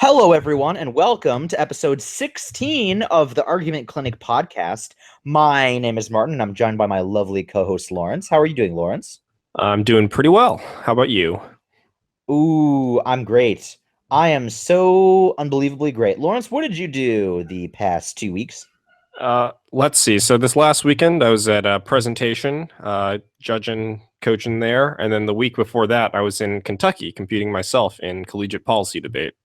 Hello, everyone, and welcome to episode 16 of the Argument Clinic podcast. My name is Martin, and I'm joined by my lovely co-host, Lawrence. How are you doing, Lawrence? I'm doing pretty well. How about you? Ooh, I'm great. I am so unbelievably great. Lawrence, what did you do the past 2 weeks? Let's see. So this last weekend, I was at a presentation, judging, coaching there, and then the week before that, I was in Kentucky competing myself in collegiate policy debate.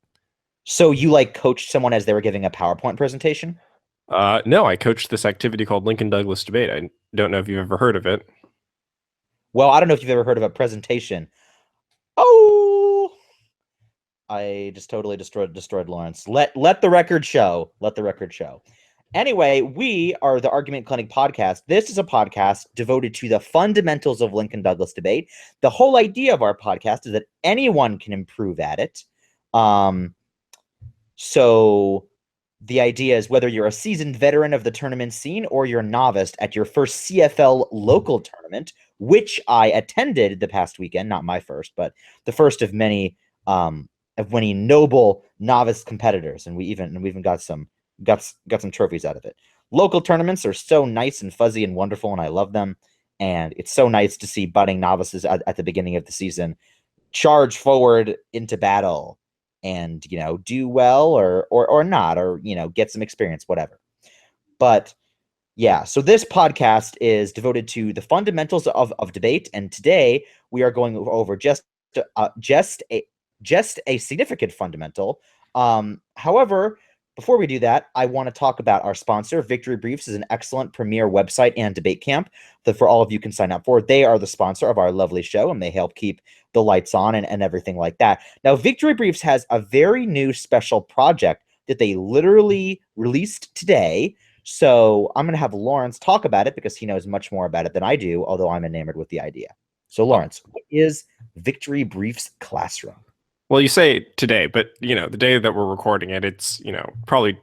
So you coached someone as they were giving a PowerPoint presentation? No, I coached this activity called Lincoln Douglas Debate. I don't know if you've ever heard of it. Well, I don't know if you've ever heard of a presentation. Oh, I just totally destroyed Lawrence. Let the record show. Let the record show. Anyway, we are the Argument Clinic podcast. This is a podcast devoted to the fundamentals of Lincoln Douglas debate. The whole idea of our podcast is that anyone can improve at it. So the idea is whether you're a seasoned veteran of the tournament scene or you're a novice at your first CFL local tournament, which I attended the past weekend, not my first, but the first of many noble novice competitors, and we even got some trophies out of it. Local tournaments are so nice and fuzzy and wonderful, and I love them. And it's so nice to see budding novices at the beginning of the season charge forward into battle and do well or not, or get some experience, whatever. But yeah, so this podcast is devoted to the fundamentals of debate, and today we are going over just a significant fundamental. However, before we do that, I want to talk about our sponsor. Victory Briefs is an excellent premier website and debate camp that for all of you can sign up for. They are the sponsor of our lovely show, and they help keep the lights on and everything like that. Now, Victory Briefs has a very new special project that they literally released today. So I'm going to have Lawrence talk about it because he knows much more about it than I do, although I'm enamored with the idea. So Lawrence, what is Victory Briefs Classroom? Well, you say today, but the day that we're recording it, it's probably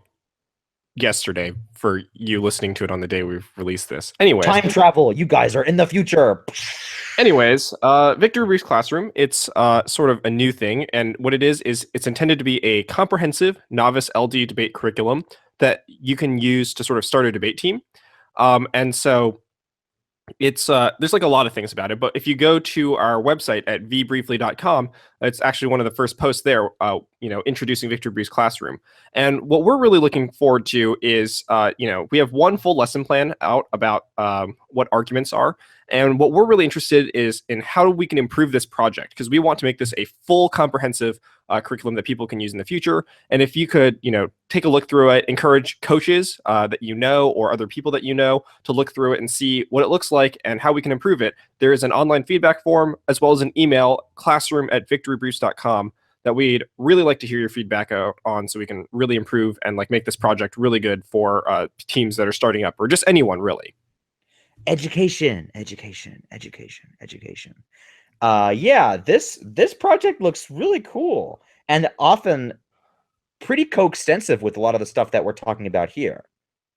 yesterday for you listening to it on the day we've released this. Anyways, time travel. You guys are in the future. Anyways, Victory Briefs Classroom, it's sort of a new thing, and what it is it's intended to be a comprehensive novice LD debate curriculum that you can use to sort of start a debate team. And so it's there's like a lot of things about it, but if you go to our website at vbriefly.com, it's actually one of the first posts there, introducing Victory Briefs Classroom. And what we're really looking forward to is, we have one full lesson plan out about what arguments are. And what we're really interested is in how we can improve this project, because we want to make this a full comprehensive curriculum that people can use in the future. And if you could, take a look through it, encourage coaches that or other people that to look through it and see what it looks like and how we can improve it. There is an online feedback form as well as an email, classroom@victorybriefs.com, that we'd really like to hear your feedback on, so we can really improve and make this project really good for teams that are starting up, or just anyone really. Education. Yeah, this project looks really cool and often pretty coextensive with a lot of the stuff that we're talking about here.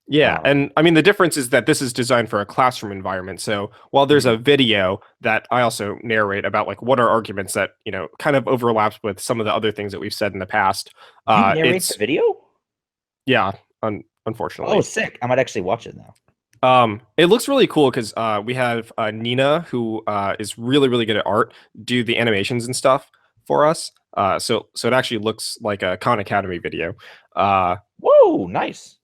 Yeah, and I mean, the difference is that this is designed for a classroom environment. So while there's a video that I also narrate about what are arguments that kind of overlaps with some of the other things that we've said in the past. You narrate the video? Yeah, unfortunately. Oh, sick! I might actually watch it now. It looks really cool because we have Nina, who is really, really good at art, do the animations and stuff for us. So it actually looks like a Khan Academy video. Whoa, nice.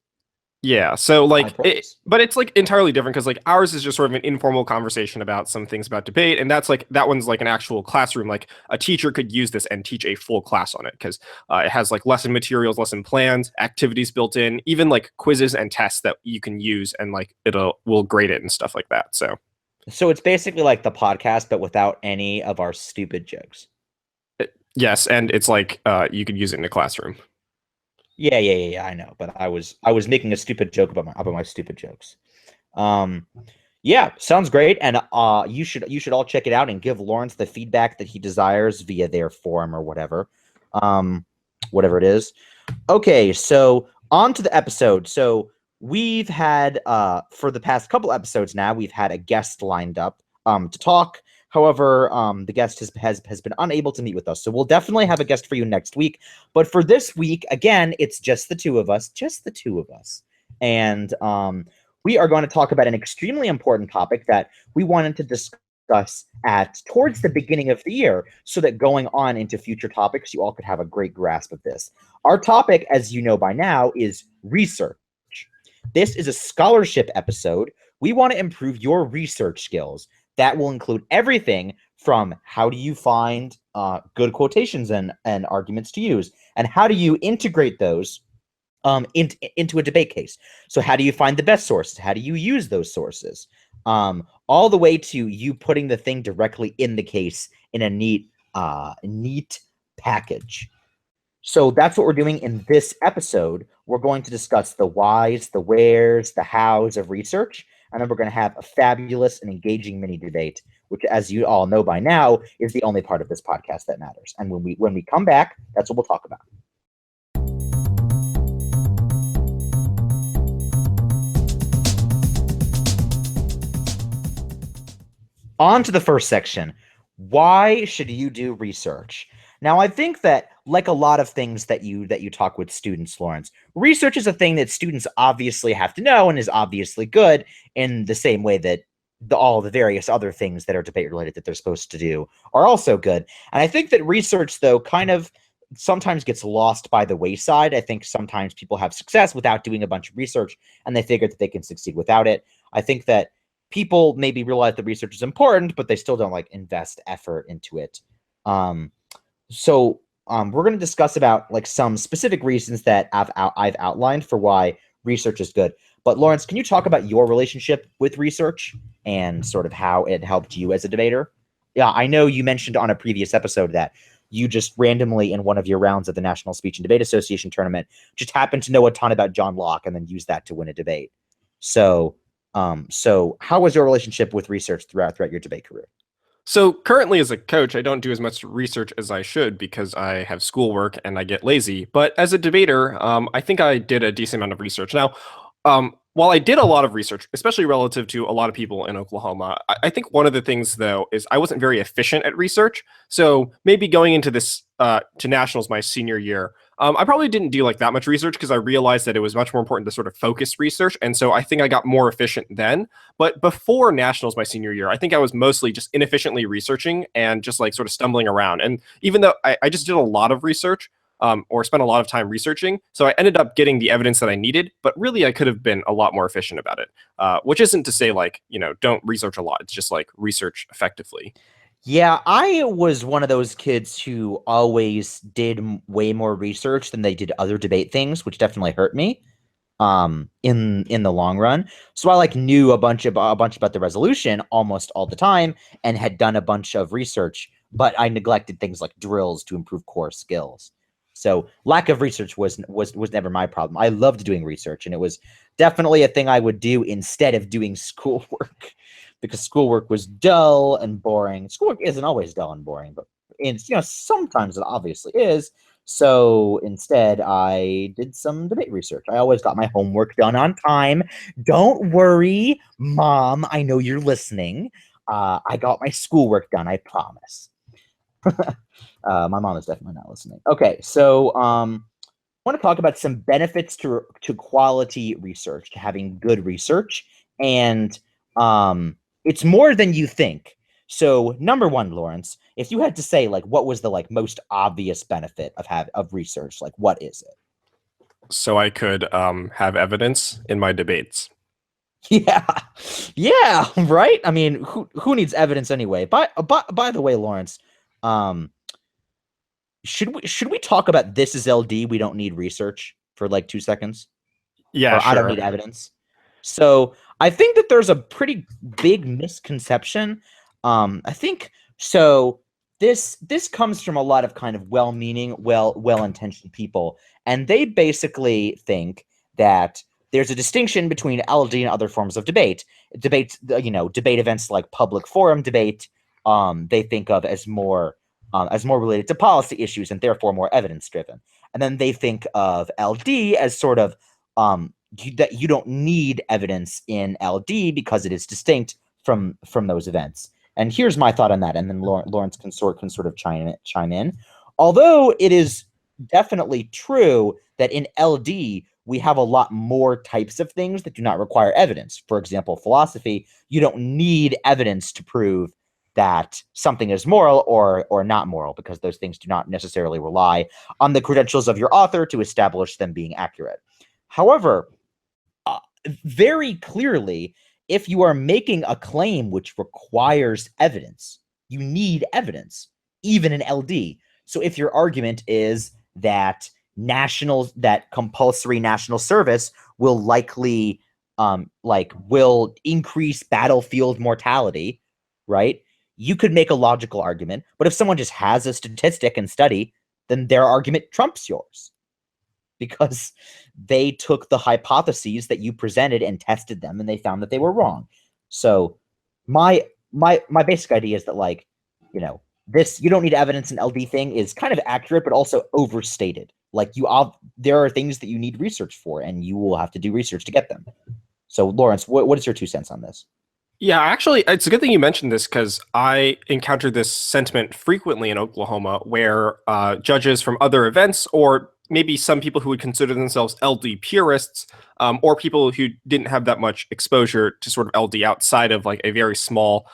Yeah, so but it's entirely different because ours is just sort of an informal conversation about some things about debate, and that one's an actual classroom. A teacher could use this and teach a full class on it because it has lesson materials, lesson plans, activities built in, even quizzes and tests that you can use, and we'll grade it and stuff like that. So it's basically like the podcast, but without any of our stupid jokes. Yes, and it's you could use it in a classroom. Yeah, I know, but I was making a stupid joke about my stupid jokes. Yeah, sounds great, and you should all check it out and give Lawrence the feedback that he desires via their forum or whatever it is. Okay, so on to the episode. So we've had for the past couple episodes now, we've had a guest lined up to talk. However, the guest has been unable to meet with us, so we'll definitely have a guest for you next week. But for this week, again, it's just the two of us, and we are going to talk about an extremely important topic that we wanted to discuss at towards the beginning of the year, so that going on into future topics, you all could have a great grasp of this. Our topic, as you know by now, is research. This is a scholarship episode. We want to improve your research skills. That will include everything from how do you find good quotations and arguments to use, and how do you integrate those into a debate case. So how do you find the best sources? How do you use those sources? All the way to you putting the thing directly in the case in a neat package. So that's what we're doing in this episode. We're going to discuss the whys, the wheres, the hows of research, and then we're going to have a fabulous and engaging mini debate, which, as you all know by now, is the only part of this podcast that matters. And when we come back, that's what we'll talk about. On to the first section. Why should you do research? Now, I think that, like a lot of things that you talk with students, Lawrence, research is a thing that students obviously have to know and is obviously good, in the same way that all the various other things that are debate related that they're supposed to do are also good. And I think that research, though, kind of sometimes gets lost by the wayside. I think sometimes people have success without doing a bunch of research, and they figure that they can succeed without it. I think that people maybe realize that research is important, but they still don't like invest effort into it. So we're going to discuss about like some specific reasons that I've outlined for why research is good. But Lawrence, can you talk about your relationship with research and sort of how it helped you as a debater? Yeah, I know you mentioned on a previous episode that you just randomly in one of your rounds of the National Speech and Debate Association tournament just happened to know a ton about John Locke and then used that to win a debate. So how was your relationship with research throughout your debate career? So currently as a coach, I don't do as much research as I should because I have schoolwork and I get lazy. But as a debater, I think I did a decent amount of research. Now, while I did a lot of research, especially relative to a lot of people in Oklahoma, I think one of the things, though, is I wasn't very efficient at research. So maybe going into this to nationals my senior year, I probably didn't do like that much research because I realized that it was much more important to sort of focus research. And so I think I got more efficient then. But before nationals my senior year, I think I was mostly just inefficiently researching and just like sort of stumbling around. And even though I just did a lot of research, or spent a lot of time researching. So I ended up getting the evidence that I needed, but really I could have been a lot more efficient about it, which isn't to say like, don't research a lot. It's just like research effectively. Yeah, I was one of those kids who always did way more research than they did other debate things, which definitely hurt me in the long run. So I like knew a bunch about the resolution almost all the time and had done a bunch of research, but I neglected things like drills to improve core skills. So lack of research was never my problem. I loved doing research, and it was definitely a thing I would do instead of doing schoolwork, because schoolwork was dull and boring. Schoolwork isn't always dull and boring, but sometimes it obviously is. So instead, I did some debate research. I always got my homework done on time. Don't worry, Mom. I know you're listening. I got my schoolwork done. I promise. My mom is definitely not listening. Okay, so I want to talk about some benefits to quality research, to having good research, and it's more than you think. So number one, Lawrence, if you had to say like what was the like most obvious benefit of research, like what is it? So I could have evidence in my debates. Yeah, right. I mean, who needs evidence anyway? By the way, Lawrence, should we talk about this is LD? We don't need research for like 2 seconds. Yeah, Or sure. I don't need evidence. So I think that there's a pretty big misconception. I think so. This comes from a lot of kind of well-meaning, well-intentioned people, and they basically think that there's a distinction between LD and other forms of debate. Debate events like public forum debate, they think of as more related to policy issues and therefore more evidence-driven. And then they think of LD as sort of that you don't need evidence in LD because it is distinct from those events. And here's my thought on that, and then Lawrence can sort of chime in. Although it is definitely true that in LD we have a lot more types of things that do not require evidence. For example, philosophy, you don't need evidence to prove that something is moral or not moral, because those things do not necessarily rely on the credentials of your author to establish them being accurate. However, very clearly, if you are making a claim which requires evidence, you need evidence, even in LD. So if your argument is that compulsory national service will likely will increase battlefield mortality, right? You could make a logical argument, but if someone just has a statistic and study, then their argument trumps yours, because they took the hypotheses that you presented and tested them, and they found that they were wrong. So my basic idea is that, like, this you don't need evidence in LD thing is kind of accurate, but also overstated. Like, there are things that you need research for, and you will have to do research to get them. So Lawrence, what is your 2 cents on this? Yeah, actually, it's a good thing you mentioned this, because I encounter this sentiment frequently in Oklahoma, where judges from other events, or maybe some people who would consider themselves LD purists, or people who didn't have that much exposure to sort of LD outside of like a very small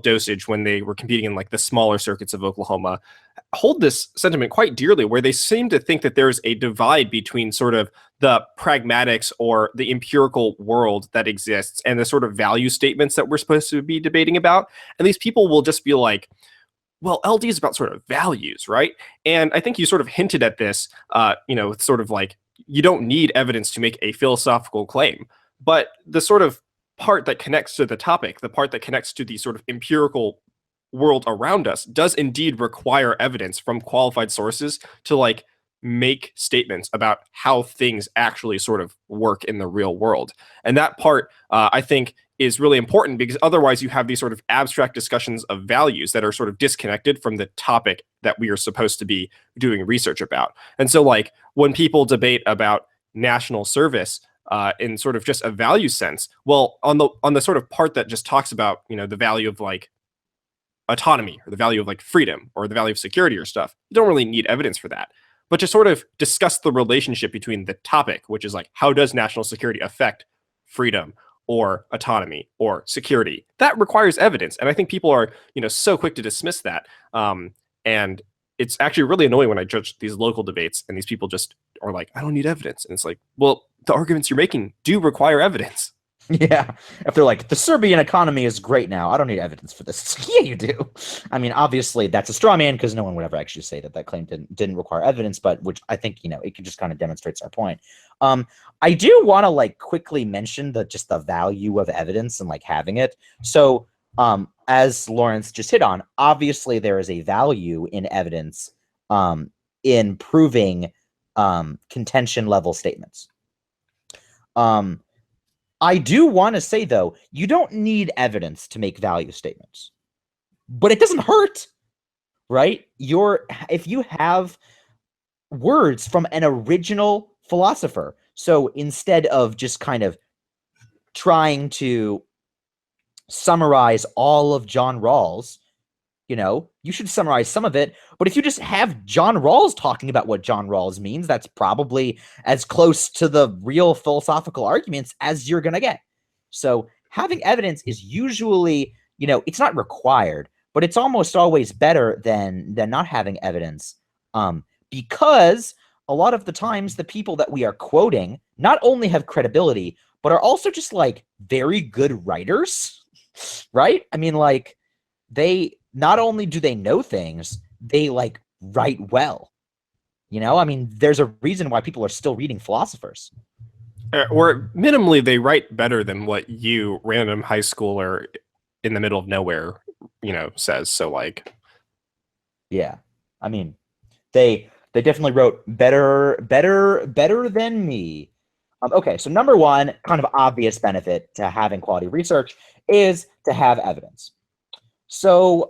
dosage when they were competing in like the smaller circuits of Oklahoma, hold this sentiment quite dearly, where they seem to think that there's a divide between sort of the pragmatics or the empirical world that exists and the sort of value statements that we're supposed to be debating about. And these people will just be like, well, LD is about sort of values, right? And I think you sort of hinted at this, it's sort of like, you don't need evidence to make a philosophical claim. But the sort of part that connects to the topic, the part that connects to the sort of empirical world around us, does indeed require evidence from qualified sources to like make statements about how things actually sort of work in the real world. And that part, I think, is really important, because otherwise you have these sort of abstract discussions of values that are sort of disconnected from the topic that we are supposed to be doing research about. And so, like, when people debate about national service in sort of just a value sense, well, on the sort of part that just talks about, the value of like autonomy, or the value of like freedom, or the value of security or stuff, you don't really need evidence for that. But to sort of discuss the relationship between the topic, which is like, how does national security affect freedom or autonomy or security, that requires evidence. And I think people are, so quick to dismiss that. And it's actually really annoying when I judge these local debates and these people just are like, I don't need evidence. And it's like, well, the arguments you're making do require evidence. Yeah. If they're like, the Serbian economy is great now, I don't need evidence for this. Yeah, you do. I mean, obviously that's a straw man, because no one would ever actually say that claim didn't require evidence, but which I think, it can just kind of demonstrates our point. I do want to like quickly mention just the value of evidence and like having it. So, as Lawrence just hit on, obviously there is a value in evidence in proving contention level statements. I do want to say, though, you don't need evidence to make value statements, but it doesn't hurt, right? If you have words from an original philosopher, so instead of just kind of trying to summarize all of John Rawls, you should summarize some of it. But if you just have John Rawls talking about what John Rawls means, that's probably as close to the real philosophical arguments as you're going to get. So having evidence is usually, it's not required, but it's almost always better than not having evidence. Because a lot of the times the people that we are quoting not only have credibility, but are also just like very good writers, right? I mean, like, they not only do they know things, they like write well. I mean, there's a reason why people are still reading philosophers. Or minimally, they write better than what you, random high schooler in the middle of nowhere, says. So, like, yeah, I mean, they definitely wrote better than me. Okay, so number one, kind of obvious benefit to having quality research is to have evidence. So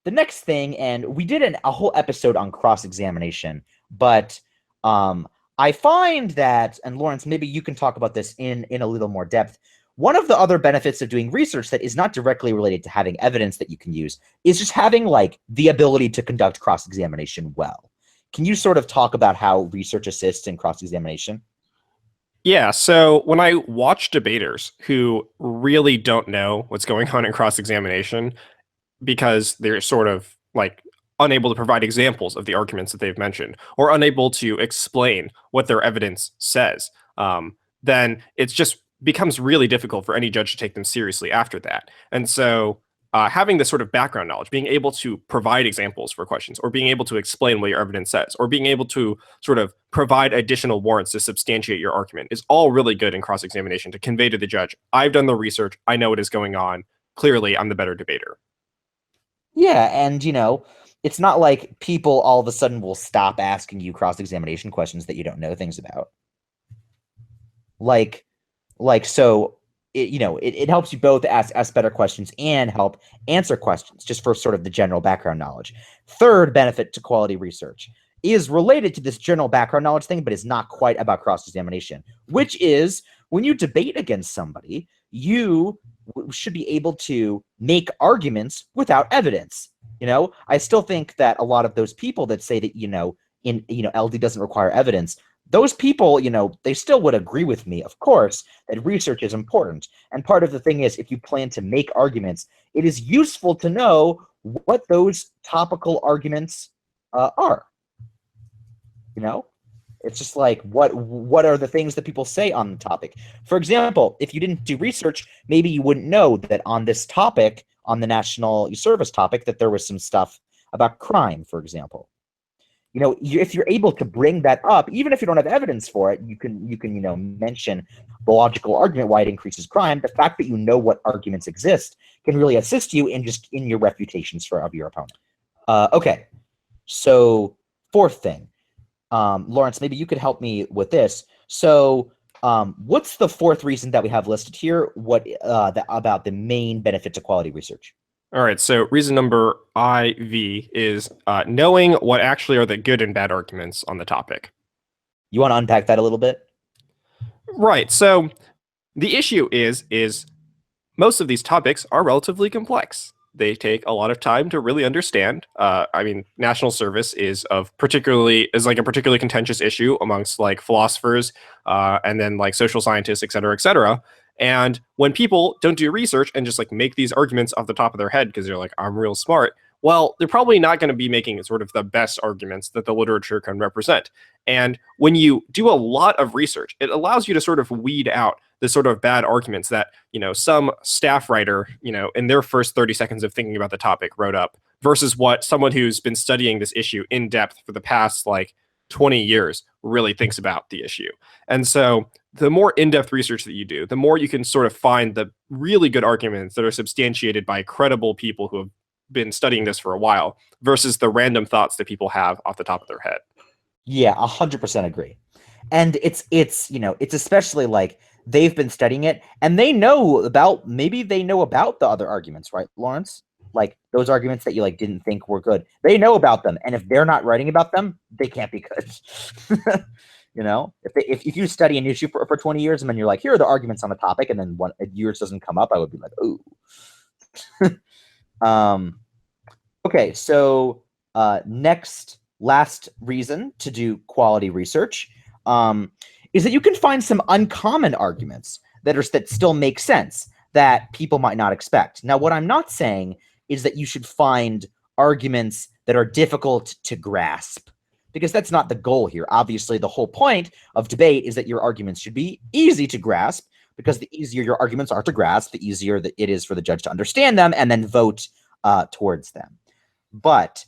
the next thing, and we did a whole episode on cross-examination, but I find that, and Lawrence, maybe you can talk about this in a little more depth, One of the other benefits of doing research that is not directly related to having evidence that you can use is just having like the ability to conduct cross-examination well. Can you sort of talk about how research assists in cross-examination? Yeah, so when I watch debaters who really don't know what's going on in cross examination because they're sort of like unable to provide examples of the arguments that they've mentioned or unable to explain what their evidence says, then it's just becomes really difficult for any judge to take them seriously after that. And so having this sort of background knowledge, being able to provide examples for questions, or being able to explain what your evidence says, or being able to sort of provide additional warrants to substantiate your argument is all really good in cross examination to convey to the judge, I've done the research, I know what is going on. Clearly, I'm the better debater. Yeah, and it's not like people all of a sudden will stop asking you cross-examination questions that you don't know things about. Like, so it helps you both ask better questions and help answer questions just for sort of the general background knowledge. Third benefit to quality research is related to this general background knowledge thing, but is not quite about cross-examination, which is when you debate against somebody, you should be able to make arguments without evidence. I still think that a lot of those people that say that, LD doesn't require evidence, those people, they still would agree with me, of course, that research is important. And part of the thing is, if you plan to make arguments, it is useful to know what those topical arguments are. It's just like, what are the things that people say on the topic? For example, if you didn't do research, maybe you wouldn't know that on this topic, on the national service topic, that there was some stuff about crime, for example. If you're able to bring that up, even if you don't have evidence for it, you can mention the logical argument why it increases crime. The fact that you know what arguments exist can really assist you in your refutations of your opponent. Okay, so fourth thing. Lawrence, maybe you could help me with this. So what's the fourth reason that we have listed here? What about the main benefit to quality research? All right, so reason number IV is knowing what actually are the good and bad arguments on the topic. You want to unpack that a little bit? Right, so the issue is most of these topics are relatively complex. They take a lot of time to really understand. National service is like a particularly contentious issue amongst like philosophers and then like social scientists, et cetera, et cetera. And when people don't do research and just like make these arguments off the top of their head because they're like, I'm real smart, well, they're probably not going to be making sort of the best arguments that the literature can represent. And when you do a lot of research, it allows you to sort of weed out the sort of bad arguments that, some staff writer, in their first 30 seconds of thinking about the topic wrote up versus what someone who's been studying this issue in depth for the past like 20 years really thinks about the issue. And so the more in-depth research that you do, the more you can sort of find the really good arguments that are substantiated by credible people who have been studying this for a while versus the random thoughts that people have off the top of their head. Yeah, 100% agree. And it's especially like they've been studying it and they know about the other arguments, right, Lawrence? Like those arguments that you like didn't think were good. They know about them. And if they're not writing about them, they can't be good. If you study an issue for 20 years and then you're like, here are the arguments on the topic, and then yours doesn't come up, I would be like, ooh. Okay, so last reason to do quality research is that you can find some uncommon arguments that still make sense that people might not expect. Now, what I'm not saying is that you should find arguments that are difficult to grasp, because that's not the goal here. Obviously, the whole point of debate is that your arguments should be easy to grasp, because the easier your arguments are to grasp, the easier that it is for the judge to understand them and then vote towards them. But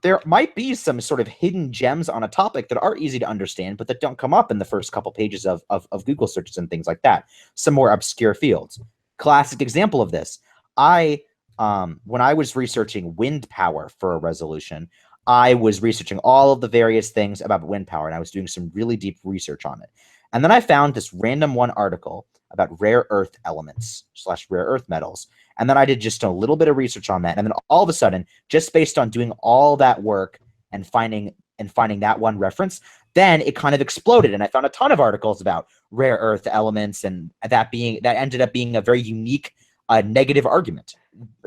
there might be some sort of hidden gems on a topic that are easy to understand, but that don't come up in the first couple pages of Google searches and things like that. Some more obscure fields. Classic example of this. When I was researching wind power for a resolution, I was researching all of the various things about wind power, and I was doing some really deep research on it. And then I found this random one article about rare earth elements / rare earth metals. And then I did just a little bit of research on that. And then all of a sudden, just based on doing all that work and finding that one reference, then it kind of exploded, and I found a ton of articles about rare earth elements, and that ended up being a very unique negative argument.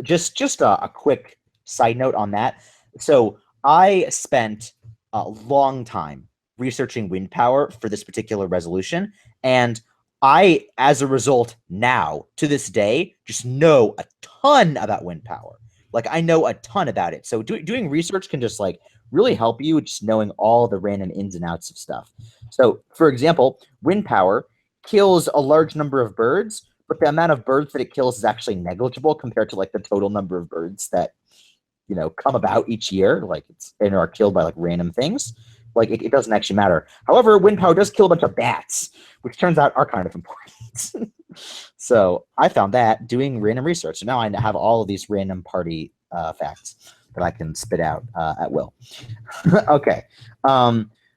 Just a quick side note on that. So I spent a long time researching wind power for this particular resolution, and I, as a result, now to this day, just know a ton about wind power. Like, I know a ton about it. So doing research can just like really help you just knowing all the random ins and outs of stuff. So, for example, wind power kills a large number of birds, but the amount of birds that it kills is actually negligible compared to like the total number of birds that come about each year, like and are killed by like random things. Like it doesn't actually matter. However, wind power does kill a bunch of bats, which turns out are kind of important. So I found that doing random research. So now I have all of these random party facts that I can spit out at will. Okay.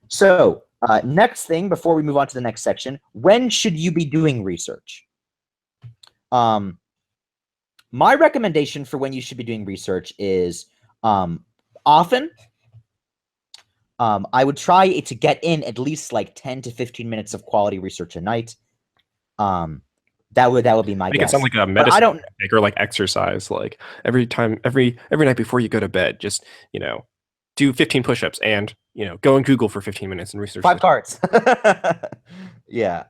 So next thing, before we move on to the next section, when should you be doing research? My recommendation for when you should be doing research is often. I would try to get in at least like 10 to 15 minutes of quality research a night. That would be my guess. It sound like a medicine or like exercise. Like every night before you go to bed, just do 15 push-ups and go on Google for 15 minutes and research 5 cards. Yeah.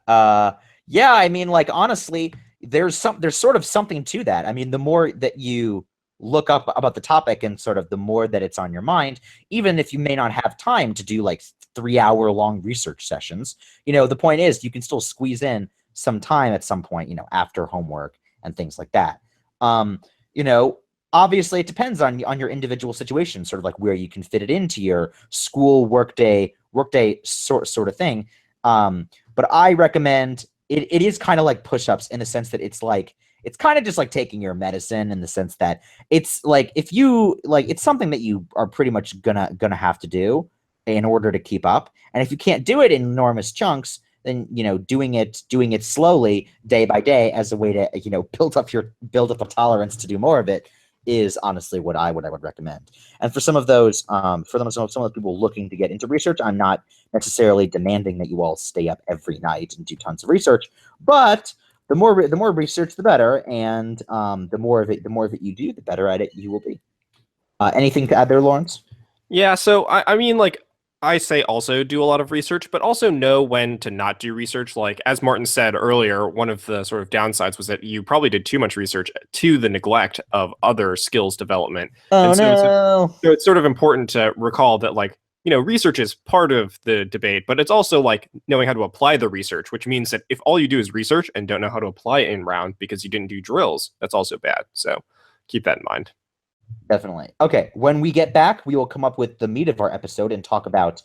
Yeah. I mean, like honestly, there's sort of something to that. I mean, the more that you look up about the topic and sort of the more that it's on your mind, even if you may not have time to do like 3-hour long research sessions, the point is you can still squeeze in some time at some point, after homework and things like that. Obviously it depends on your individual situation, sort of like where you can fit it into your school workday sort of thing. But I recommend it is kind of like push-ups in the sense that it's kind of just like taking your medicine, in the sense that it's like if you like it's something that you are pretty much gonna have to do in order to keep up. And if you can't do it in enormous chunks, then doing it slowly day by day as a way to build up a tolerance to do more of it is honestly what I would recommend. And for some of those some of the people looking to get into research, I'm not necessarily demanding that you all stay up every night and do tons of research, but the more research, the better, and the more of it you do, the better at it you will be. Anything to add there, Lawrence? Yeah, so I mean, like I say, also do a lot of research, but also know when to not do research. Like as Martin said earlier, one of the sort of downsides was that you probably did too much research to the neglect of other skills development. Oh, no. So it's sort of important to recall that like research is part of the debate, but it's also like knowing how to apply the research, which means that if all you do is research and don't know how to apply it in round because you didn't do drills, that's also bad. So keep that in mind. Definitely. Okay, when we get back, we will come up with the meat of our episode and talk about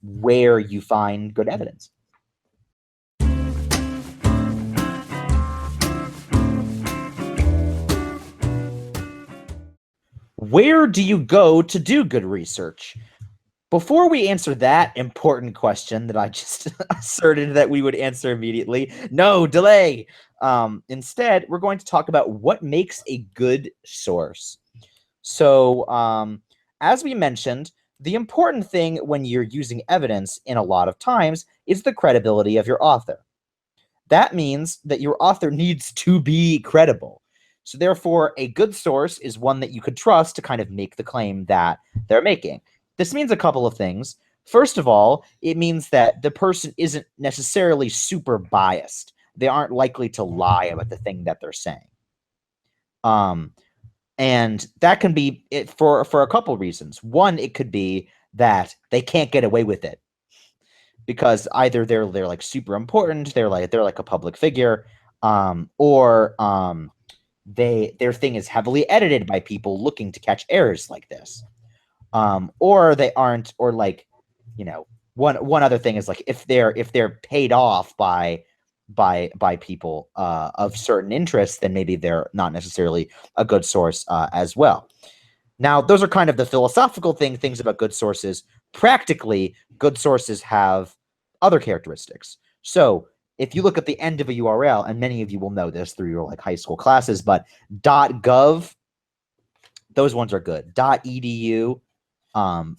where you find good evidence. Where do you go to do good research? Before we answer that important question that I just asserted that we would answer immediately, no, delay. Instead, we're going to talk about what makes a good source. So, as we mentioned, the important thing when you're using evidence in a lot of times is the credibility of your author. That means that your author needs to be credible. So therefore, a good source is one that you could trust to kind of make the claim that they're making. This means a couple of things. First of all, it means that the person isn't necessarily super biased. They aren't likely to lie about the thing that they're saying. And that can be it for a couple reasons. One, it could be that they can't get away with it because either they're like super important, they're like a public figure, or their thing is heavily edited by people looking to catch errors like this, or they aren't, or like one other thing is like if they're paid off by people of certain interests, then maybe they're not necessarily a good source as well. Now, those are kind of the philosophical things about good sources. Practically, good sources have other characteristics. So if you look at the end of a URL, and many of you will know this through your like high school classes, but .gov, those ones are good. .edu,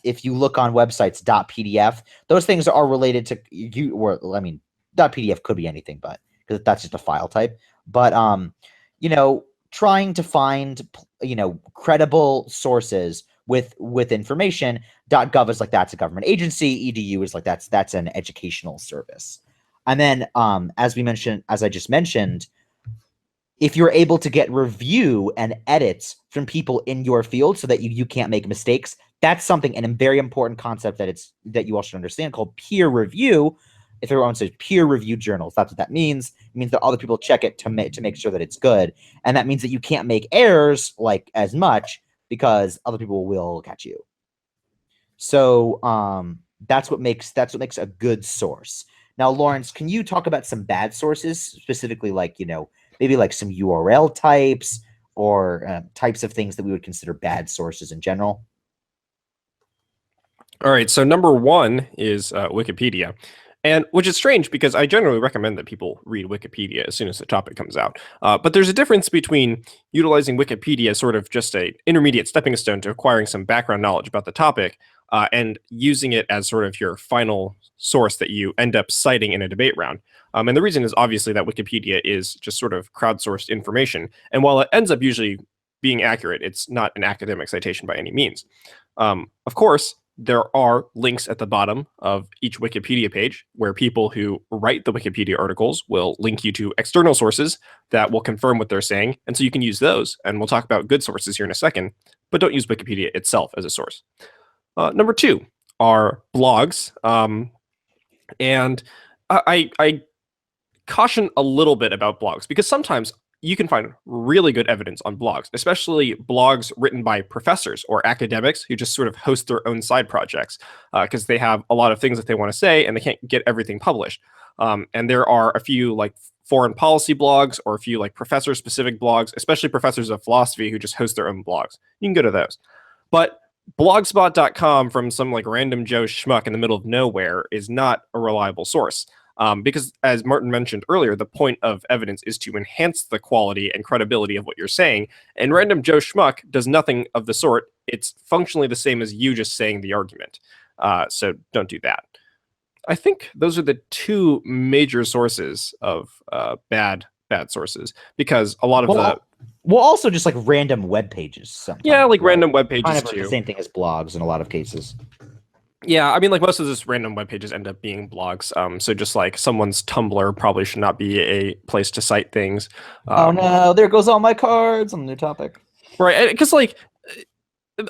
If you look on websites .pdf, those things are related to you. Or I mean, .pdf could be anything, but because that's just a file type. But trying to find credible sources with information. .gov is like that's a government agency. .edu is like that's an educational service. And then as I just mentioned, if you're able to get review and edits from people in your field so that you can't make mistakes, that's something, and a very important concept that you all should understand, called peer review. If everyone says peer reviewed journals, that's what that means. It means that other people check it to make sure that it's good. And that means that you can't make errors like as much because other people will catch you. So that's what makes a good source. Now, Lawrence, can you talk about some bad sources, specifically like, maybe like some URL types or types of things that we would consider bad sources in general? All right, so number one is Wikipedia, and which is strange because I generally recommend that people read Wikipedia as soon as the topic comes out. But there's a difference between utilizing Wikipedia as sort of just an intermediate stepping stone to acquiring some background knowledge about the topic, and using it as sort of your final source that you end up citing in a debate round. And the reason is obviously that Wikipedia is just sort of crowdsourced information, and while it ends up usually being accurate, it's not an academic citation by any means. Of course, there are links at the bottom of each Wikipedia page where people who write the Wikipedia articles will link you to external sources that will confirm what they're saying. And so you can use those. And we'll talk about good sources here in a second, but don't use Wikipedia itself as a source. Number two are blogs. And I caution a little bit about blogs because sometimes you can find really good evidence on blogs, especially blogs written by professors or academics who just sort of host their own side projects because they have a lot of things that they want to say and they can't get everything published. And there are a few like foreign policy blogs or a few like professor specific blogs, especially professors of philosophy who just host their own blogs. You can go to those. But blogspot.com from some like random Joe schmuck in the middle of nowhere is not a reliable source. Because as Martin mentioned earlier, the point of evidence is to enhance the quality and credibility of what you're saying. And random Joe Schmuck does nothing of the sort. It's functionally the same as you just saying the argument. So don't do that. I think those are the two major sources of bad sources, because a lot of well, also just like random web pages. Sometimes, yeah, like random web pages kind of too. the same thing as blogs in a lot of cases. Yeah, I mean, like most of these random web pages end up being blogs. So just like someone's Tumblr probably should not be a place to cite things. Oh no, there goes all my cards on the new topic. Right, because like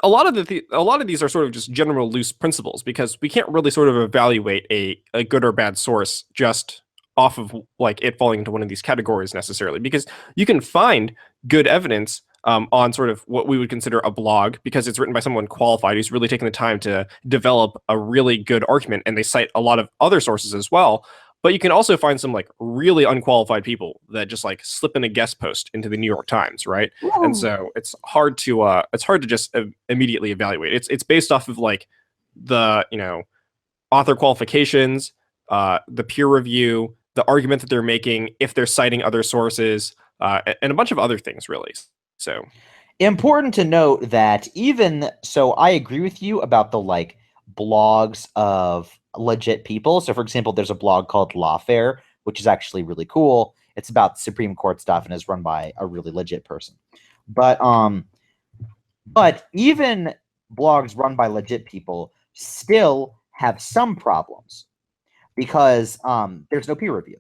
a lot of these are sort of just general loose principles because we can't really sort of evaluate a good or bad source just off of like it falling into one of these categories necessarily, because you can find good evidence on sort of what we would consider a blog because it's written by someone qualified who's really taken the time to develop a really good argument, and they cite a lot of other sources as well. But you can also find some like really unqualified people that just like slip in a guest post into the New York Times, right? Ooh. And so it's hard to just immediately evaluate. It's based off of like the author qualifications, the peer review, the argument that they're making, if they're citing other sources, and a bunch of other things really. So important to note that even so, I agree with you about the like blogs of legit people. So for example, there's a blog called Lawfare, which is actually really cool. It's about Supreme Court stuff and is run by a really legit person. But even blogs run by legit people still have some problems because there's no peer review,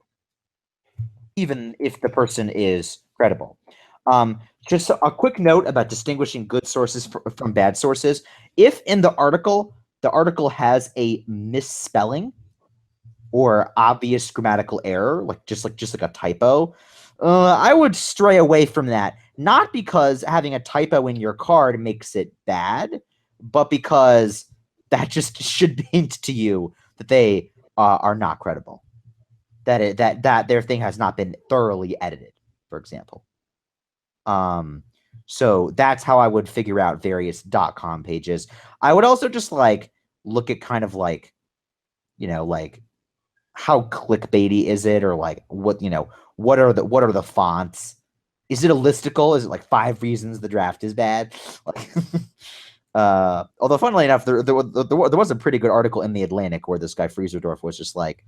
even if the person is credible. Just a quick note about distinguishing good sources from bad sources. If in the article has a misspelling or obvious grammatical error, like just like a typo, I would stray away from that. Not because having a typo in your card makes it bad, but because that just should hint to you that they are not credible. That their thing has not been thoroughly edited, for example. So that's how I would figure out various .com pages. I would also just like look at kind of like, like how clickbaity is it, or like what are the fonts? Is it a listicle? Is it like 5 reasons the draft is bad? Like, Although, funnily enough, there was a pretty good article in the Atlantic where this guy Frieserdorf was just like,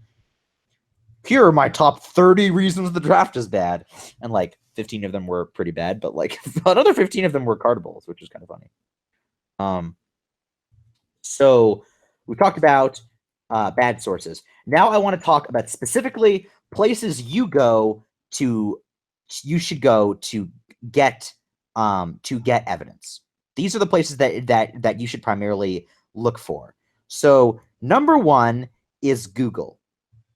here are my top 30 reasons the draft is bad, and like 15 of them were pretty bad, but like another 15 of them were cardables, which is kind of funny. So we talked about bad sources. Now I want to talk about specifically places you should go to get evidence. These are the places that you should primarily look for. So number one is Google.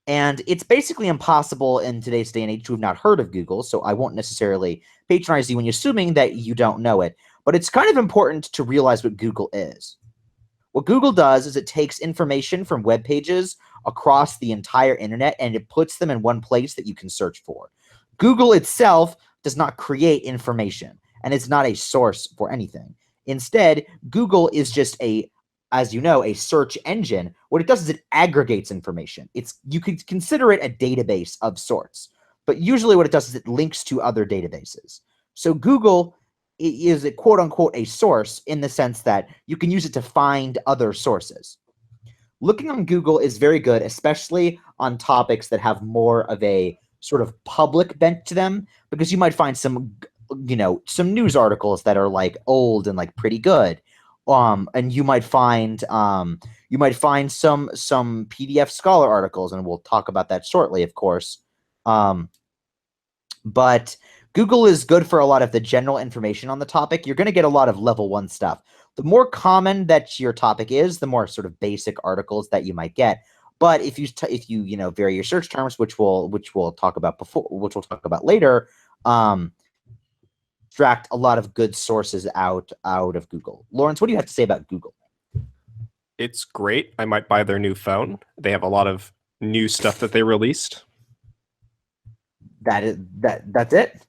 And it's basically impossible in today's day and age to have not heard of Google, so I won't necessarily patronize you when you're assuming that you don't know it. But it's kind of important to realize what Google is. What Google does is it takes information from web pages across the entire internet and it puts them in one place that you can search for. Google itself does not create information, and it's not a source for anything. Instead, Google is just as you know, a search engine. What it does is it aggregates information. You could consider it a database of sorts, but usually what it does is it links to other databases. So Google is a quote unquote a source in the sense that you can use it to find other sources. Looking on Google is very good, especially on topics that have more of a sort of public bent to them, because you might find some news articles that are like old and like pretty good. And you might find some PDF Scholar articles, and we'll talk about that shortly, of course. But Google is good for a lot of the general information on the topic. You're going to get a lot of level 1 stuff. The more common that your topic is, the more sort of basic articles that you might get. But if you vary your search terms, which we'll talk about later, extract a lot of good sources out of Google. Lawrence, what do you have to say about Google? It's great. I might buy their new phone. They have a lot of new stuff that they released. That's it?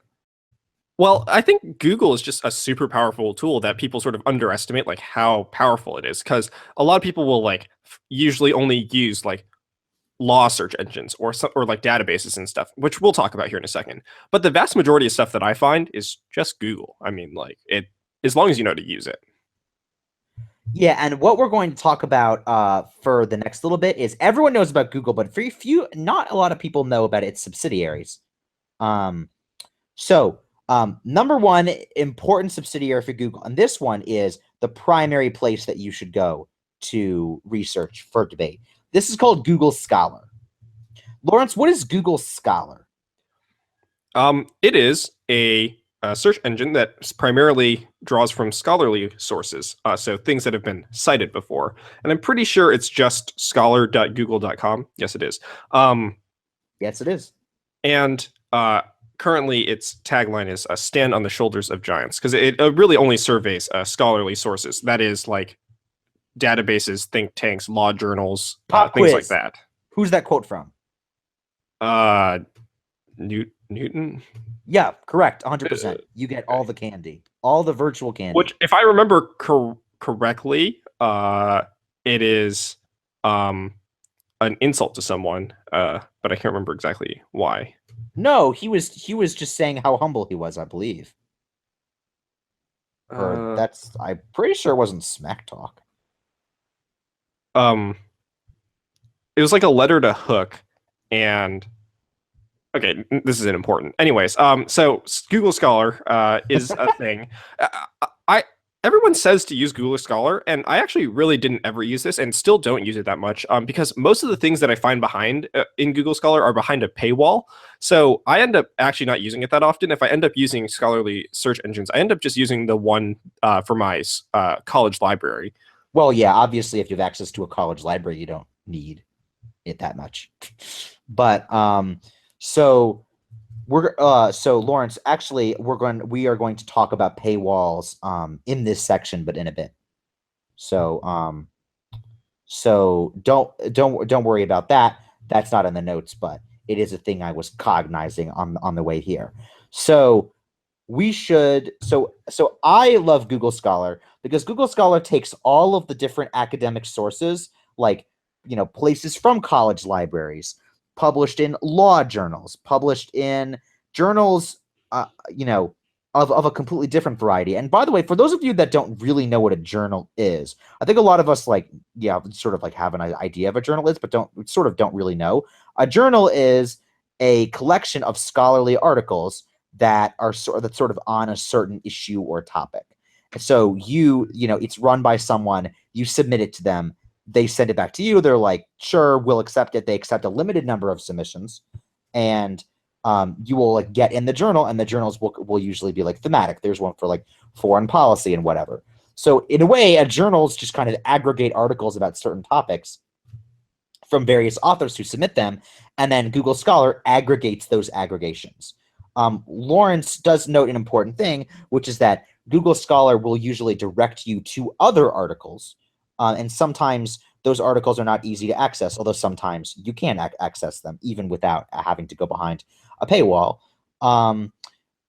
Well, I think Google is just a super powerful tool that people sort of underestimate, like how powerful it is, because a lot of people will like usually only use like law search engines or like databases and stuff, which we'll talk about here in a second. But the vast majority of stuff that I find is just Google. I mean, like as long as you know how to use it. Yeah, and what we're going to talk about for the next little bit is everyone knows about Google, but not a lot of people know about its subsidiaries. Number one important subsidiary for Google, and this one is the primary place that you should go to research for debate. This is called Google Scholar. Lawrence, what is Google Scholar? It is a search engine that primarily draws from scholarly sources, so things that have been cited before. And I'm pretty sure it's just scholar.google.com. Yes, it is. Yes, it is. And currently, its tagline is "Stand on the shoulders of giants," because it really only surveys scholarly sources. That is like databases, think tanks, law journals, things like that. Who's that quote from? Newton. Yeah, correct. 100%. You get all the candy, all the virtual candy. Which, if I remember correctly, it is an insult to someone, but I can't remember exactly why. No, he was just saying how humble he was, I believe. I'm pretty sure it wasn't smack talk. It was like a letter to Hook, and okay, this isn't important. Anyways, so Google Scholar is a thing. Everyone says to use Google Scholar, and I actually really didn't ever use this, and still don't use it that much, because most of the things that I find behind in Google Scholar are behind a paywall. So I end up actually not using it that often. If I end up using scholarly search engines, I end up just using the one for my college library. Well, yeah, obviously, if you have access to a college library, you don't need it that much. But so Lawrence, actually, we are going to talk about paywalls in this section, but in a bit. So don't worry about that. That's not in the notes, but it is a thing I was cognizing on the way here. So I love Google Scholar because Google Scholar takes all of the different academic sources, like places from college libraries, published in law journals, published in journals, of a completely different variety. And by the way, for those of you that don't really know what a journal is, I think a lot of us sort of like have an idea of a journal is, but don't really know. A journal is a collection of scholarly articles that are sort of on a certain issue or topic. So it's run by someone, you submit it to them, they send it back to you. They're like, sure, we'll accept it. They accept a limited number of submissions, and you will like get in the journal, and the journals will usually be like thematic. There's one for like foreign policy and whatever. So in a way, a journals just kind of aggregate articles about certain topics from various authors who submit them, and then Google Scholar aggregates those aggregations. Lawrence does note an important thing, which is that Google Scholar will usually direct you to other articles, and sometimes those articles are not easy to access, although sometimes you can access them even without having to go behind a paywall.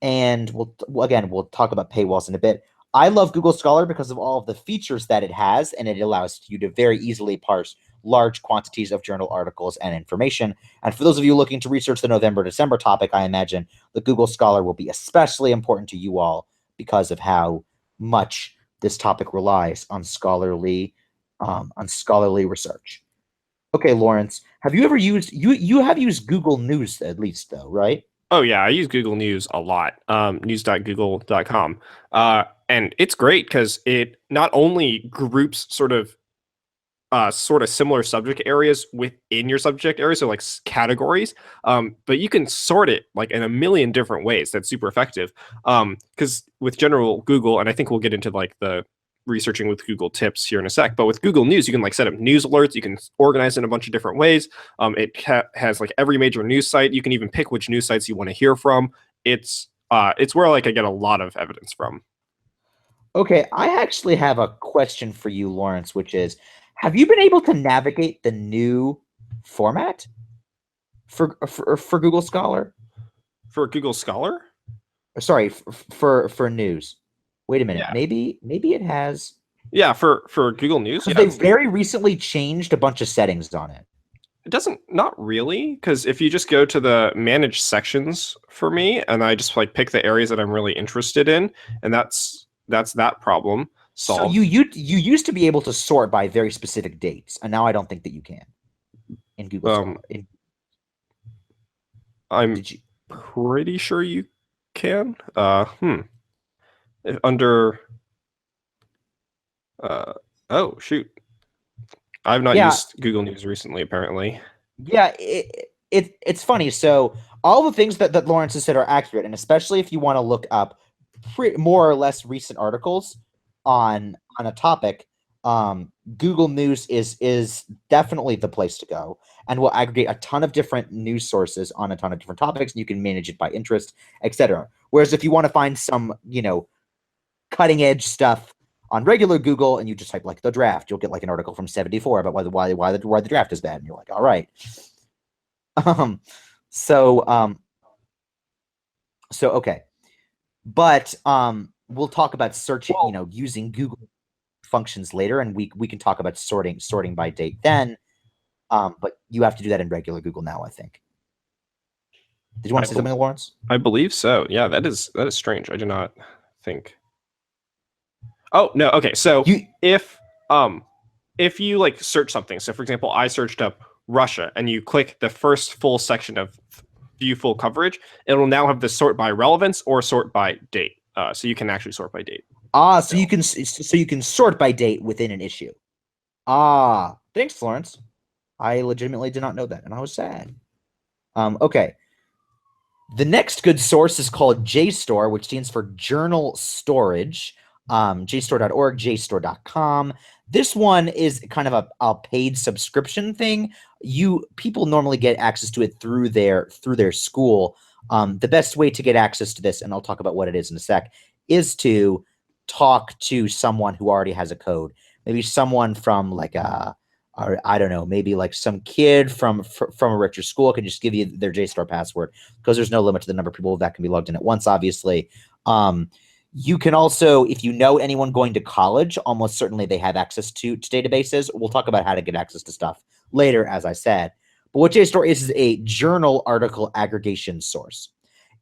And we'll talk about paywalls in a bit. I love Google Scholar because of all of the features that it has, and it allows you to very easily parse large quantities of journal articles and information. And for those of you looking to research the November-December topic, I imagine the Google Scholar will be especially important to you all because of how much this topic relies on scholarly research. Okay, Lawrence, have you ever used you have used Google News at least though, right? Oh yeah, I use Google News a lot. News.google.com. And it's great because it not only groups sort of similar subject areas within your subject area, so like categories, but you can sort it like in a million different ways. That's super effective. Because with general Google, and I think we'll get into like the researching with Google tips here in a sec, but with Google News, you can like set up news alerts. You can organize in a bunch of different ways. It has like every major news site. You can even pick which news sites you want to hear from. It's where like I get a lot of evidence from. Okay, I actually have a question for you, Lawrence, which is, have you been able to navigate the new format for Google Scholar? For Google Scholar? Sorry, for news. Wait a minute. Yeah. Maybe it has. Yeah, for Google News. Yeah, they very recently changed a bunch of settings on it. It doesn't, not really, because if you just go to the manage sections for me, and I just like pick the areas that I'm really interested in, and that's that problem solved. So you used to be able to sort by very specific dates, and now I don't think that you can in Google. I'm pretty sure you can. Under oh shoot, I've not used Google News recently, apparently. Yeah, it's funny. So all the things that Lawrence has said are accurate, and especially if you want to look up more or less recent articles on a topic, Google News is definitely the place to go, and will aggregate a ton of different news sources on a ton of different topics, and you can manage it by interest, etc. Whereas if you want to find some, cutting edge stuff on regular Google, and you just type like the draft, you'll get like an article from 74 about why the draft is bad, and you're like, all right. So okay, but we'll talk about searching, using Google functions later, and we can talk about sorting by date then. But you have to do that in regular Google now, I think. Did you want to say something, Lawrence? I believe so. Yeah, that is strange. I do not think. Oh no. Okay, so if you like search something, so for example, I searched up Russia, and you click the first full section of view full coverage, it will now have the sort by relevance or sort by date. So you can actually sort by date. So you can sort by date within an issue. Thanks, Lawrence. I legitimately did not know that, and I was sad. Okay. The next good source is called JSTOR, which stands for Journal Storage. JSTOR.org, JSTOR.com. This one is kind of a paid subscription thing. People normally get access to it through their school. The best way to get access to this, and I'll talk about what it is in a sec, is to talk to someone who already has a code. Maybe someone from like I don't know, maybe like some kid from a richer school can just give you their JSTOR password, because there's no limit to the number of people that can be logged in at once, obviously. You can also, if you know anyone going to college, almost certainly they have access to databases. We'll talk about how to get access to stuff later, as I said. But what JSTOR is a journal article aggregation source.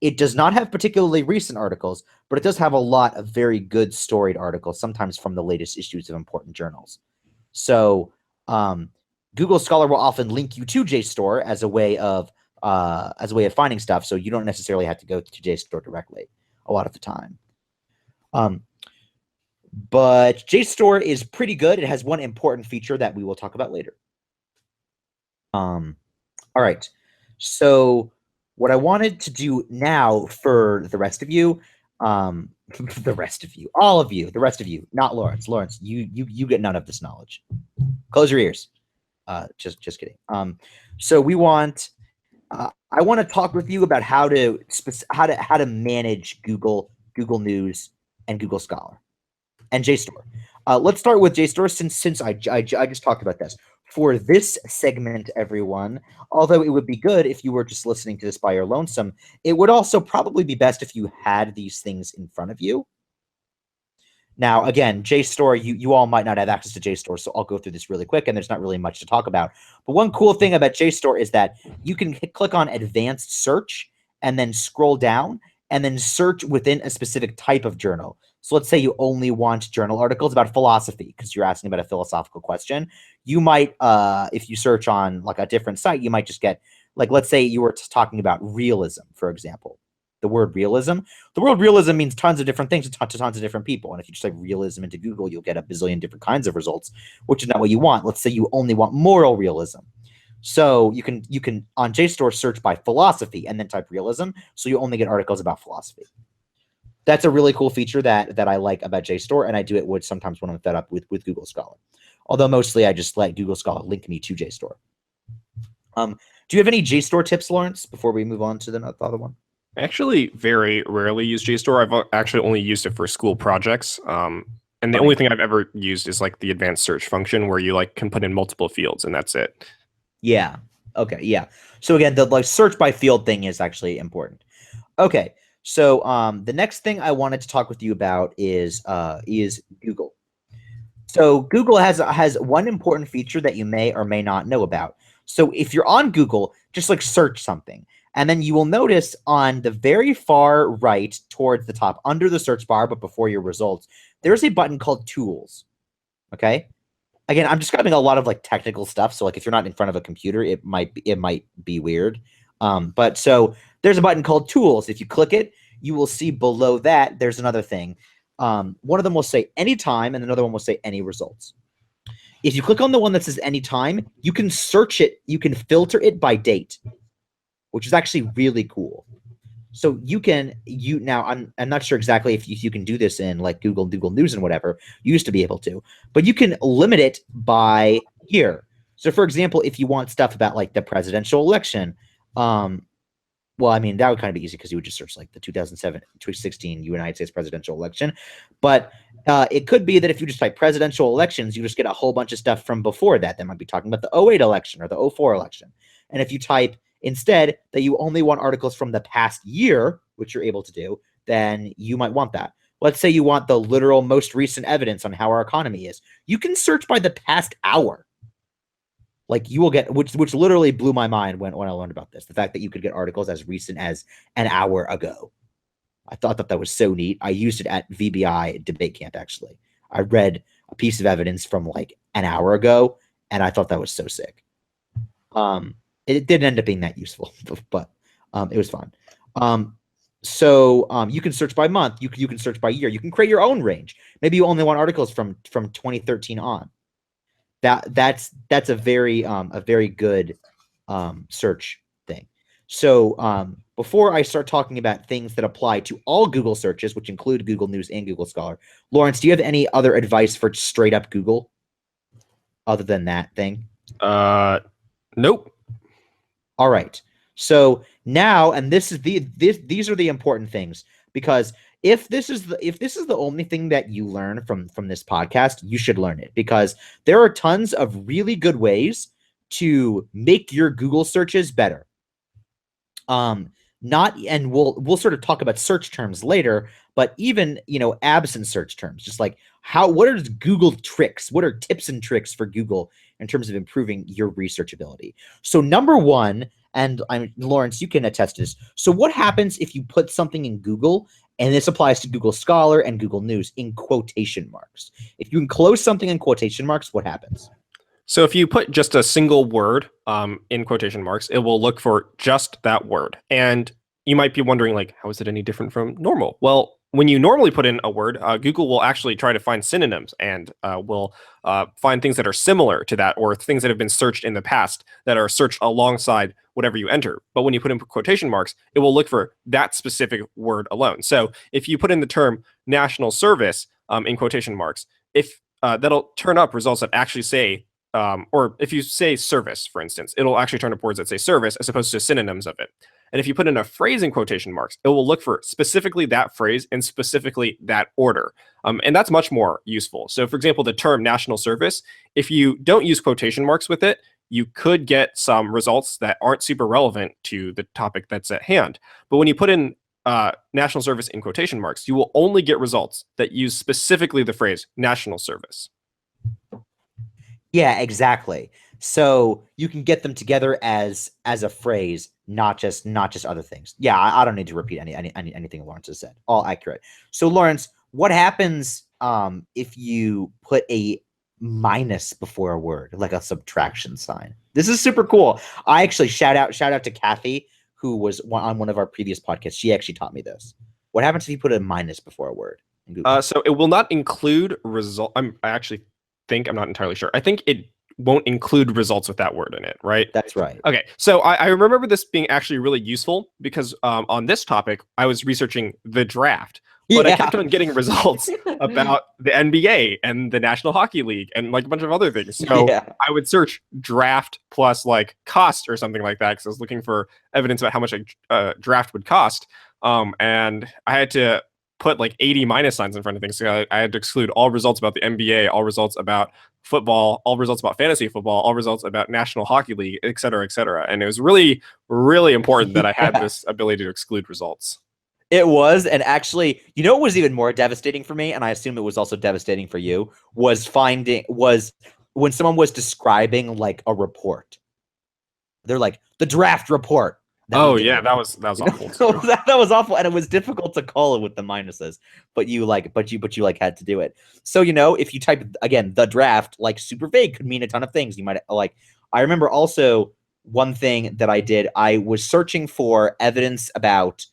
It does not have particularly recent articles, but it does have a lot of very good storied articles, sometimes from the latest issues of important journals. So Google Scholar will often link you to JSTOR as a way of finding stuff, so you don't necessarily have to go to JSTOR directly a lot of the time. But JSTOR is pretty good. It has one important feature that we will talk about later. All right. So what I wanted to do now for the rest of you, the rest of you, all of you, the rest of you, not Lawrence. Lawrence, you get none of this knowledge. Close your ears. Just kidding. So we want. I want to talk with you about how to manage Google News and Google Scholar and JSTOR. Let's start with JSTOR since I just talked about this. For this segment, everyone, although it would be good if you were just listening to this by your lonesome, it would also probably be best if you had these things in front of you. Now, again, JSTOR, you all might not have access to JSTOR, so I'll go through this really quick, and there's not really much to talk about. But one cool thing about JSTOR is that you can click on Advanced Search and then scroll down and then search within a specific type of journal. So let's say you only want journal articles about philosophy because you're asking about a philosophical question. You might, if you search on like a different site, you might just get, like, let's say you were talking about realism, for example. The word realism. The word realism means tons of different things to tons of different people. And if you just type realism into Google, you'll get a bazillion different kinds of results, which is not what you want. Let's say you only want moral realism. So you can on JSTOR search by philosophy and then type realism. So you only get articles about philosophy. That's a really cool feature that I like about JSTOR, and I do it sometimes when I'm fed up with Google Scholar. Although mostly I just let Google Scholar link me to JSTOR. Do you have any JSTOR tips, Lawrence, before we move on to the other one? I actually very rarely use JSTOR. I've actually only used it for school projects. And the only thing I've ever used is like the advanced search function where you like can put in multiple fields and that's it. Yeah. Okay. Yeah. So again, the like search by field thing is actually important. Okay. So the next thing I wanted to talk with you about is Google. So Google has one important feature that you may or may not know about. So if you're on Google, just like search something. And then you will notice on the very far right towards the top, under the search bar, but before your results, there's a button called Tools. Okay. Again, I'm describing a lot of like technical stuff. So like if you're not in front of a computer, it might be weird. But so there's a button called Tools. If you click it, you will see below that there's another thing. One of them will say Anytime, and another one will say Any Results. If you click on the one that says Anytime, you can search it. You can filter it by date, which is actually really cool. So now I'm not sure exactly if you can do this in like Google News and whatever. You used to be able to, but you can limit it by year. So for example, if you want stuff about like the presidential election, well, I mean, that would kind of be easy because you would just search like the 2016 United States presidential election. But it could be that if you just type presidential elections, you just get a whole bunch of stuff from before that. They might be talking about the 2008 election or the 2004 election. And if you type instead that you only want articles from the past year, which you're able to do, then you might want that. Let's say you want the literal most recent evidence on how our economy is. You can search by the past hour. Like you will get, which literally blew my mind when I learned about this. The fact that you could get articles as recent as an hour ago. I thought that was so neat. I used it at VBI debate camp, actually. I read a piece of evidence from like an hour ago, and I thought that was so sick. It didn't end up being that useful, but it was fun. So you can search by month. You can search by year. You can create your own range. Maybe you only want articles from 2013 on. That's a very good search thing. So before I start talking about things that apply to all Google searches, which include Google News and Google Scholar, Lawrence, do you have any other advice for straight up Google other than that thing? Nope. All right. So now, and these are the important things, because if this is the only thing that you learn from this podcast, you should learn it, because there are tons of really good ways to make your Google searches better. And we'll sort of talk about search terms later, but even absent search terms, just like what are Google tricks? What are tips and tricks for Google in terms of improving your research ability? So number one, and Lawrence, you can attest to this. So what happens if you put something in Google, and this applies to Google Scholar and Google News, in quotation marks? If you enclose something in quotation marks, what happens? So if you put just a single word in quotation marks, it will look for just that word. And you might be wondering, like, how is it any different from normal? Well, when you normally put in a word, Google will actually try to find synonyms and will find things that are similar to that, or things that have been searched in the past that are searched alongside whatever you enter. But when you put in quotation marks, it will look for that specific word alone. So if you put in the term national service in quotation marks, if that'll turn up results that actually say, or if you say service, for instance, it'll actually turn up words that say service as opposed to synonyms of it. And if you put in a phrase in quotation marks, it will look for specifically that phrase and specifically that order. And that's much more useful. So for example, the term national service, if you don't use quotation marks with it, you could get some results that aren't super relevant to the topic that's at hand. But when you put in national service in quotation marks, you will only get results that use specifically the phrase national service. Yeah, exactly. So you can get them together as a phrase, not just other things. Yeah, I don't need to repeat anything Lawrence has said. All accurate. So Lawrence, what happens if you put a minus before a word, like a subtraction sign? This is super cool. I actually shout out to Kathy, who was on one of our previous podcasts. She actually taught me this. What happens if you put a minus before a word in Google? So it will not include result. I actually think, I'm not entirely sure. I think it won't include results with that word in it, right? That's right. Okay, so I remember this being actually really useful because on this topic, I was researching the draft, but I kept on getting results about the NBA and the National Hockey League and like a bunch of other things. So I would search draft plus like cost or something like that because I was looking for evidence about how much a draft would cost. And I had to put like 80 minus signs in front of things. So I had to exclude all results about the NBA, all results about football, all results about fantasy football, all results about National Hockey League, et cetera, et cetera. And it was really, really important that I had this ability to exclude results. It was, and actually, you know what was even more devastating for me, and I assume it was also devastating for you, was when someone was describing like a report. They're like, the draft report. Oh yeah, that was awful. that was awful, and it was difficult to call it with the minuses. But you had to do it. So if you type again the draft, like super vague could mean a ton of things. You might like. I remember also one thing that I did. I was searching for evidence about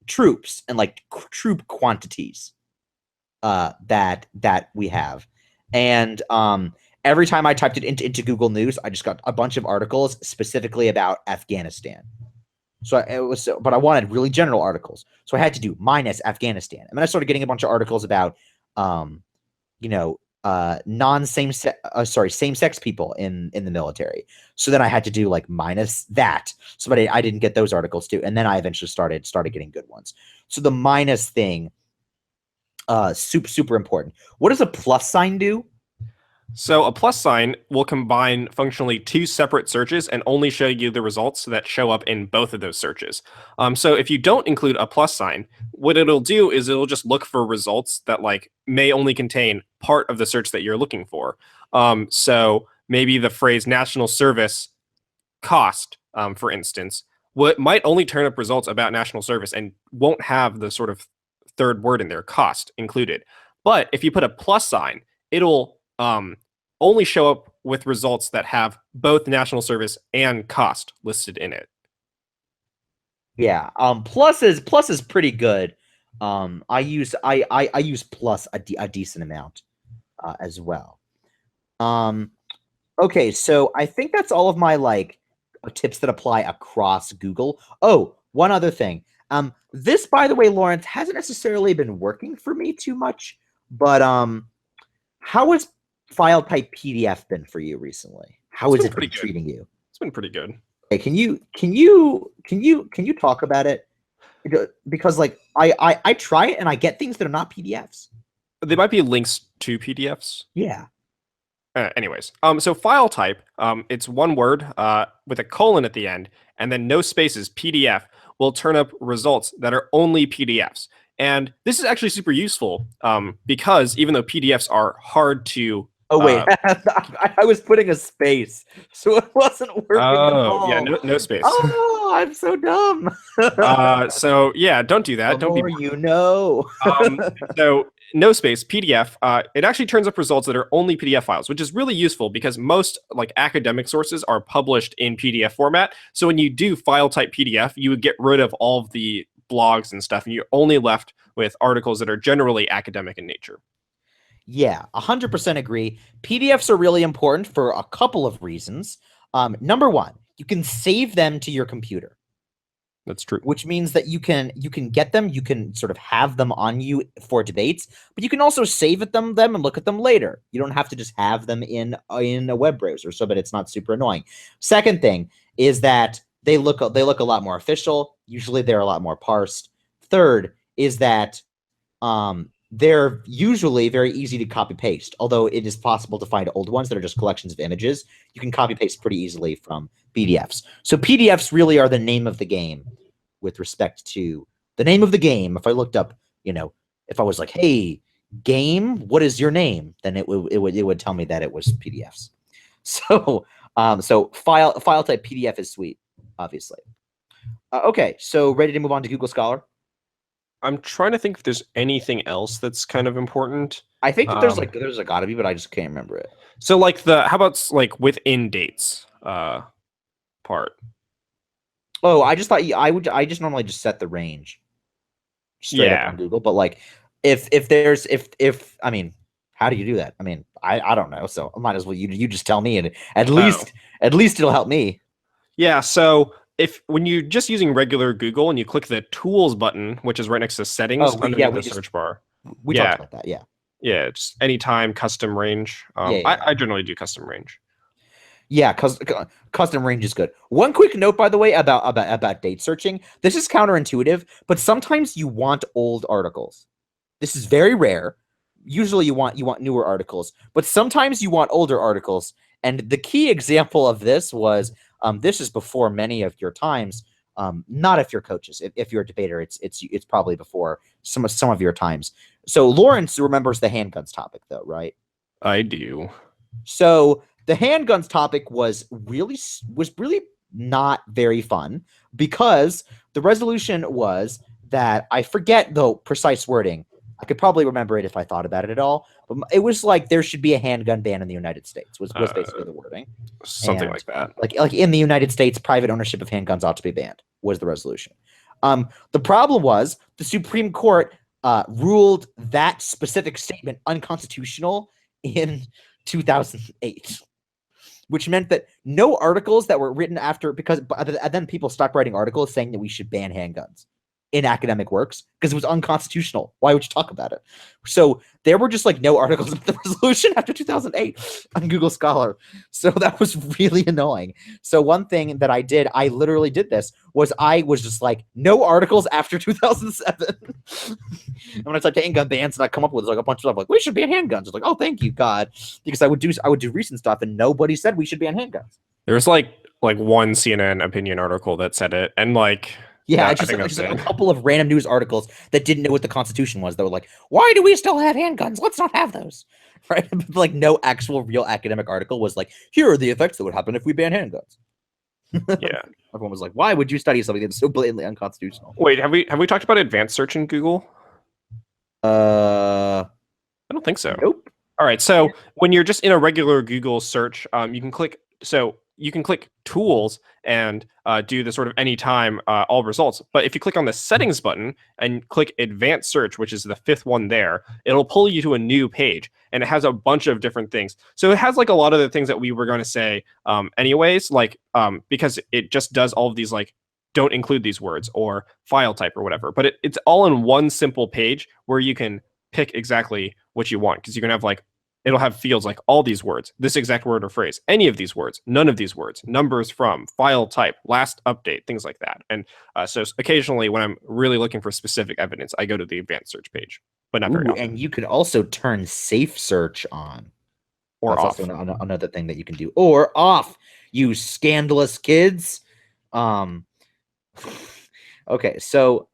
troops and like troop quantities that we have, and every time I typed it into Google News, I just got a bunch of articles specifically about Afghanistan. But I wanted really general articles. So I had to do minus Afghanistan. And then I started getting a bunch of articles about, same-sex people in the military. So then I had to do like minus that. So but I didn't get those articles too. And then I eventually started getting good ones. So the minus thing, super important. What does a plus sign do? So a plus sign will combine functionally two separate searches and only show you the results that show up in both of those searches. So if you don't include a plus sign, what it'll do is it'll just look for results that like may only contain part of the search that you're looking for. So maybe the phrase national service cost, for instance, might only turn up results about national service and won't have the sort of third word in there, cost, included. But if you put a plus sign, it'll only show up with results that have both national service and cost listed in it. Yeah, plus is pretty good. I use plus a decent amount as well. Okay, so I think that's all of my like tips that apply across Google. Oh, one other thing. This, by the way, Lawrence, hasn't necessarily been working for me too much, but how has file type PDF been for you recently? How has it been treating you? It's been pretty good. Okay, can you talk about it? Because like I try it and I get things that are not PDFs. They might be links to PDFs. Yeah. Anyways, so file type, it's one word with a colon at the end, and then no spaces. PDF will turn up results that are only PDFs. And this is actually super useful because even though PDFs are hard to Oh wait, I was putting a space, so it wasn't working at all. yeah, no space. Oh, I'm so dumb. So yeah, don't do that. The Don't be. more you know. So no space PDF. It actually turns up results that are only PDF files, which is really useful because most like academic sources are published in PDF format. So when you do file type PDF, you would get rid of all of the blogs and stuff, and you're only left with articles that are generally academic in nature. Yeah, 100% agree. PDFs are really important for a couple of reasons. Number one, you can save them to your computer. That's true. Which means that you can get them, you can sort of have them on you for debates, but you can also save them and look at them later. You don't have to just have them in a web browser, so that it's not super annoying. Second thing is that they look a lot more official. Usually they're a lot more parsed. Third is that they're usually very easy to copy paste, although it is possible to find old ones that are just collections of images. You can copy paste pretty easily from PDFs. So PDFs really are the name of the game with respect to the name of the game. If I looked up, if I was like, hey, game, what is your name? Then it would tell me that it was PDFs. So file type PDF is sweet, obviously. Okay, so ready to move on to Google Scholar? I'm trying to think if there's anything else that's kind of important. I think that there's gotta be, but I just can't remember it. So like how about like within dates part? Oh, I just thought I just normally just set the range straight up on Google, but like if I mean, how do you do that? I mean, I don't know, so I might as well you just tell me, and at least it'll help me. Yeah, so when you're just using regular Google and you click the tools button, which is right next to settings underneath the search bar. We talked about that, yeah. Yeah, just anytime custom range. I generally do custom range. Yeah, custom range is good. One quick note, by the way, about date searching. This is counterintuitive, but sometimes you want old articles. This is very rare. Usually you want newer articles, but sometimes you want older articles. And the key example of this was this is before many of your times. Not if you're coaches. If you're a debater, it's probably before some of your times. So Lawrence remembers the handguns topic, though, right? I do. So the handguns topic was really not very fun because the resolution was that, I forget the precise wording. I could probably remember it if I thought about it at all. But it was like there should be a handgun ban in the United States was basically the wording. Something like that. Like in the United States, private ownership of handguns ought to be banned was the resolution. The problem was the Supreme Court ruled that specific statement unconstitutional in 2008. Which meant that no articles that were written after, because then people stopped writing articles saying that we should ban handguns in academic works because it was unconstitutional. Why would you talk about it? So there were just like no articles of the resolution after 2008 on Google Scholar. So that was really annoying. So one thing that I did, I literally did this, was I was just like, no articles after 2007. And when I typed handgun bans, and I come up with like a bunch of stuff like, we should ban handguns. It's like, oh, thank you, God. Because I would do recent stuff and nobody said we should ban handguns. There's like one CNN opinion article that said it, and like, yeah, just like a couple of random news articles that didn't know what the Constitution was. That were like, why do we still have handguns? Let's not have those. Right? But like no actual real academic article was like, here are the effects that would happen if we ban handguns. Yeah. Everyone was like, why would you study something that's so blatantly unconstitutional? Wait, have we talked about advanced search in Google? I don't think so. Nope. All right. So when you're just in a regular Google search, you can click tools and do the sort of anytime all results. But if you click on the settings button and click advanced search, which is the fifth one there, it'll pull you to a new page, and it has a bunch of different things. So it has like a lot of the things that we were going to say anyways, like because it just does all of these like don't include these words or file type or whatever. But it's all in one simple page where you can pick exactly what you want, because you can have like, it'll have fields like all these words, this exact word or phrase, any of these words, none of these words, numbers from, file type, last update, things like that. And so occasionally when I'm really looking for specific evidence, I go to the advanced search page, but not very often. And you can also turn safe search on. Or that's off. Also another thing that you can do. Or off, you scandalous kids. Okay, so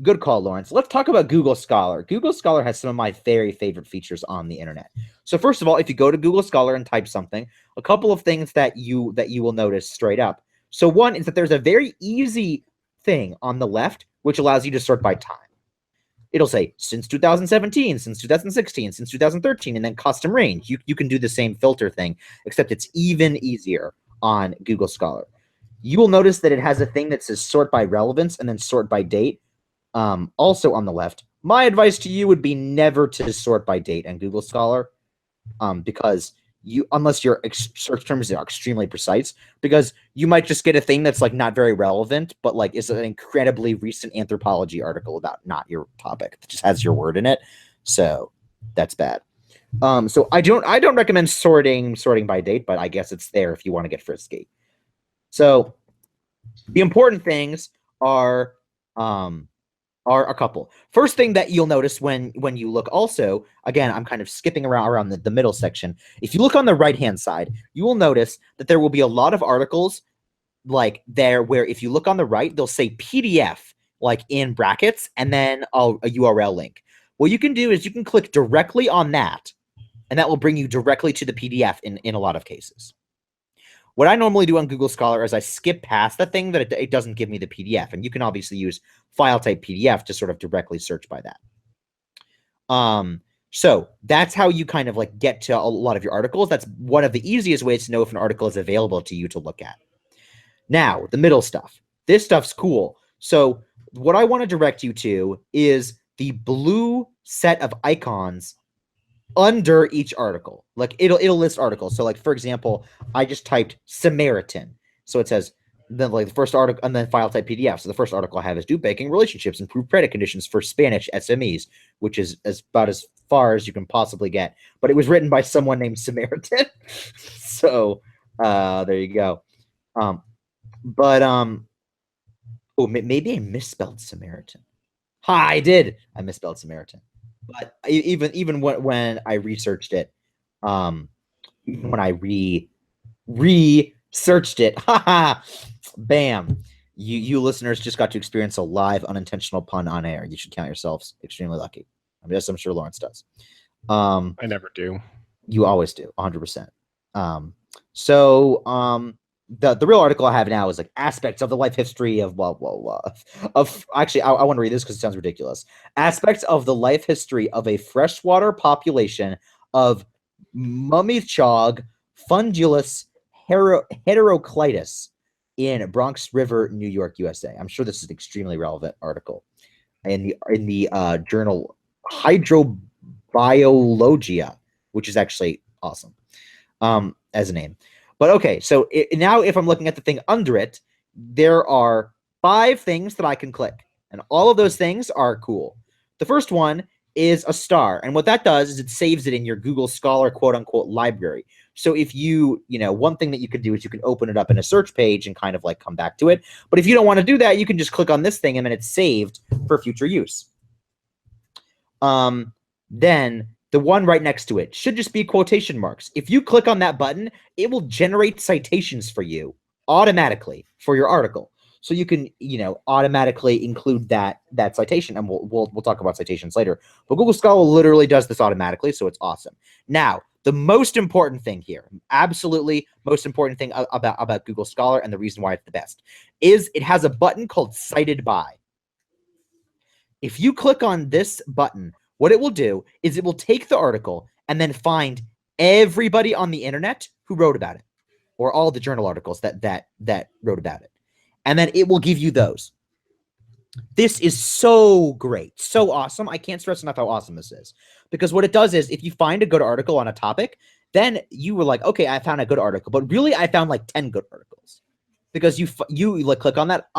Good call, Lawrence. Let's talk about Google Scholar. Google Scholar has some of my very favorite features on the internet. So first of all, if you go to Google Scholar and type something, a couple of things that you will notice straight up. So one is that there's a very easy thing on the left which allows you to sort by time. It'll say since 2017, since 2016, since 2013, and then custom range. You can do the same filter thing, except it's even easier on Google Scholar. You will notice that it has a thing that says sort by relevance and then sort by date. Also on the left. My advice to you would be never to sort by date on Google Scholar, because unless your search terms are extremely precise, because you might just get a thing that's like not very relevant, but like it's an incredibly recent anthropology article about not your topic that just has your word in it. So that's bad. So I don't recommend sorting by date, but I guess it's there if you want to get frisky. So the important things are a couple. First thing that you'll notice when you look, also, again, I'm kind of skipping around the middle section. If you look on the right-hand side, you will notice that there will be a lot of articles like there where if you look on the right, they'll say PDF like in brackets and then a URL link. What you can do is you can click directly on that, and that will bring you directly to the PDF in a lot of cases. What I normally do on Google Scholar is I skip past the thing that it doesn't give me the PDF, and you can obviously use file type PDF to sort of directly search by that. So that's how you kind of like get to a lot of your articles. That's one of the easiest ways to know if an article is available to you to look at. Now, the middle stuff. This stuff's cool. So what I want to direct you to is the blue set of icons under each article. Like it'll list articles. So like, for example, I just typed Samaritan. So it says then like the first article and then file type PDF. So the first article I have is do banking relationships, improve credit conditions for Spanish SMEs, which is about as far as you can possibly get. But it was written by someone named Samaritan. So there you go. Maybe I misspelled Samaritan. I did. I misspelled Samaritan. But even when I researched it, when I researched it, bam! You listeners just got to experience a live unintentional pun on air. You should count yourselves extremely lucky. I mean, I'm sure Lawrence does. I never do. You always do, 100%. The real article I have now is like aspects of the life history of blah blah blah. Actually, I want to read this because it sounds ridiculous. Aspects of the life history of a freshwater population of Mummichog fundulus heteroclitus in Bronx River, New York, USA. I'm sure this is an extremely relevant article in the journal Hydrobiologia, which is actually awesome as a name. But okay, so now if I'm looking at the thing under it, there are 5 things that I can click, and all of those things are cool. The first one is a star, and what that does is it saves it in your Google Scholar quote-unquote library. So if one thing that you could do is you can open it up in a search page and kind of like come back to it. But if you don't want to do that, you can just click on this thing and then it's saved for future use. Then the one right next to it should just be quotation marks. If you click on that button, it will generate citations for you automatically for your article. So you can, automatically include that citation, and we'll talk about citations later. But Google Scholar literally does this automatically, so it's awesome. Now, the most important thing here, absolutely most important thing about Google Scholar, and the reason why it's the best, is it has a button called Cited By. If you click on this button, what it will do is it will take the article and then find everybody on the internet who wrote about it, or all the journal articles that wrote about it. And then it will give you those. This is so great, so awesome. I can't stress enough how awesome this is. Because what it does is if you find a good article on a topic, then you were like, okay, I found a good article. But really, I found like 10 good articles. Because you like click on that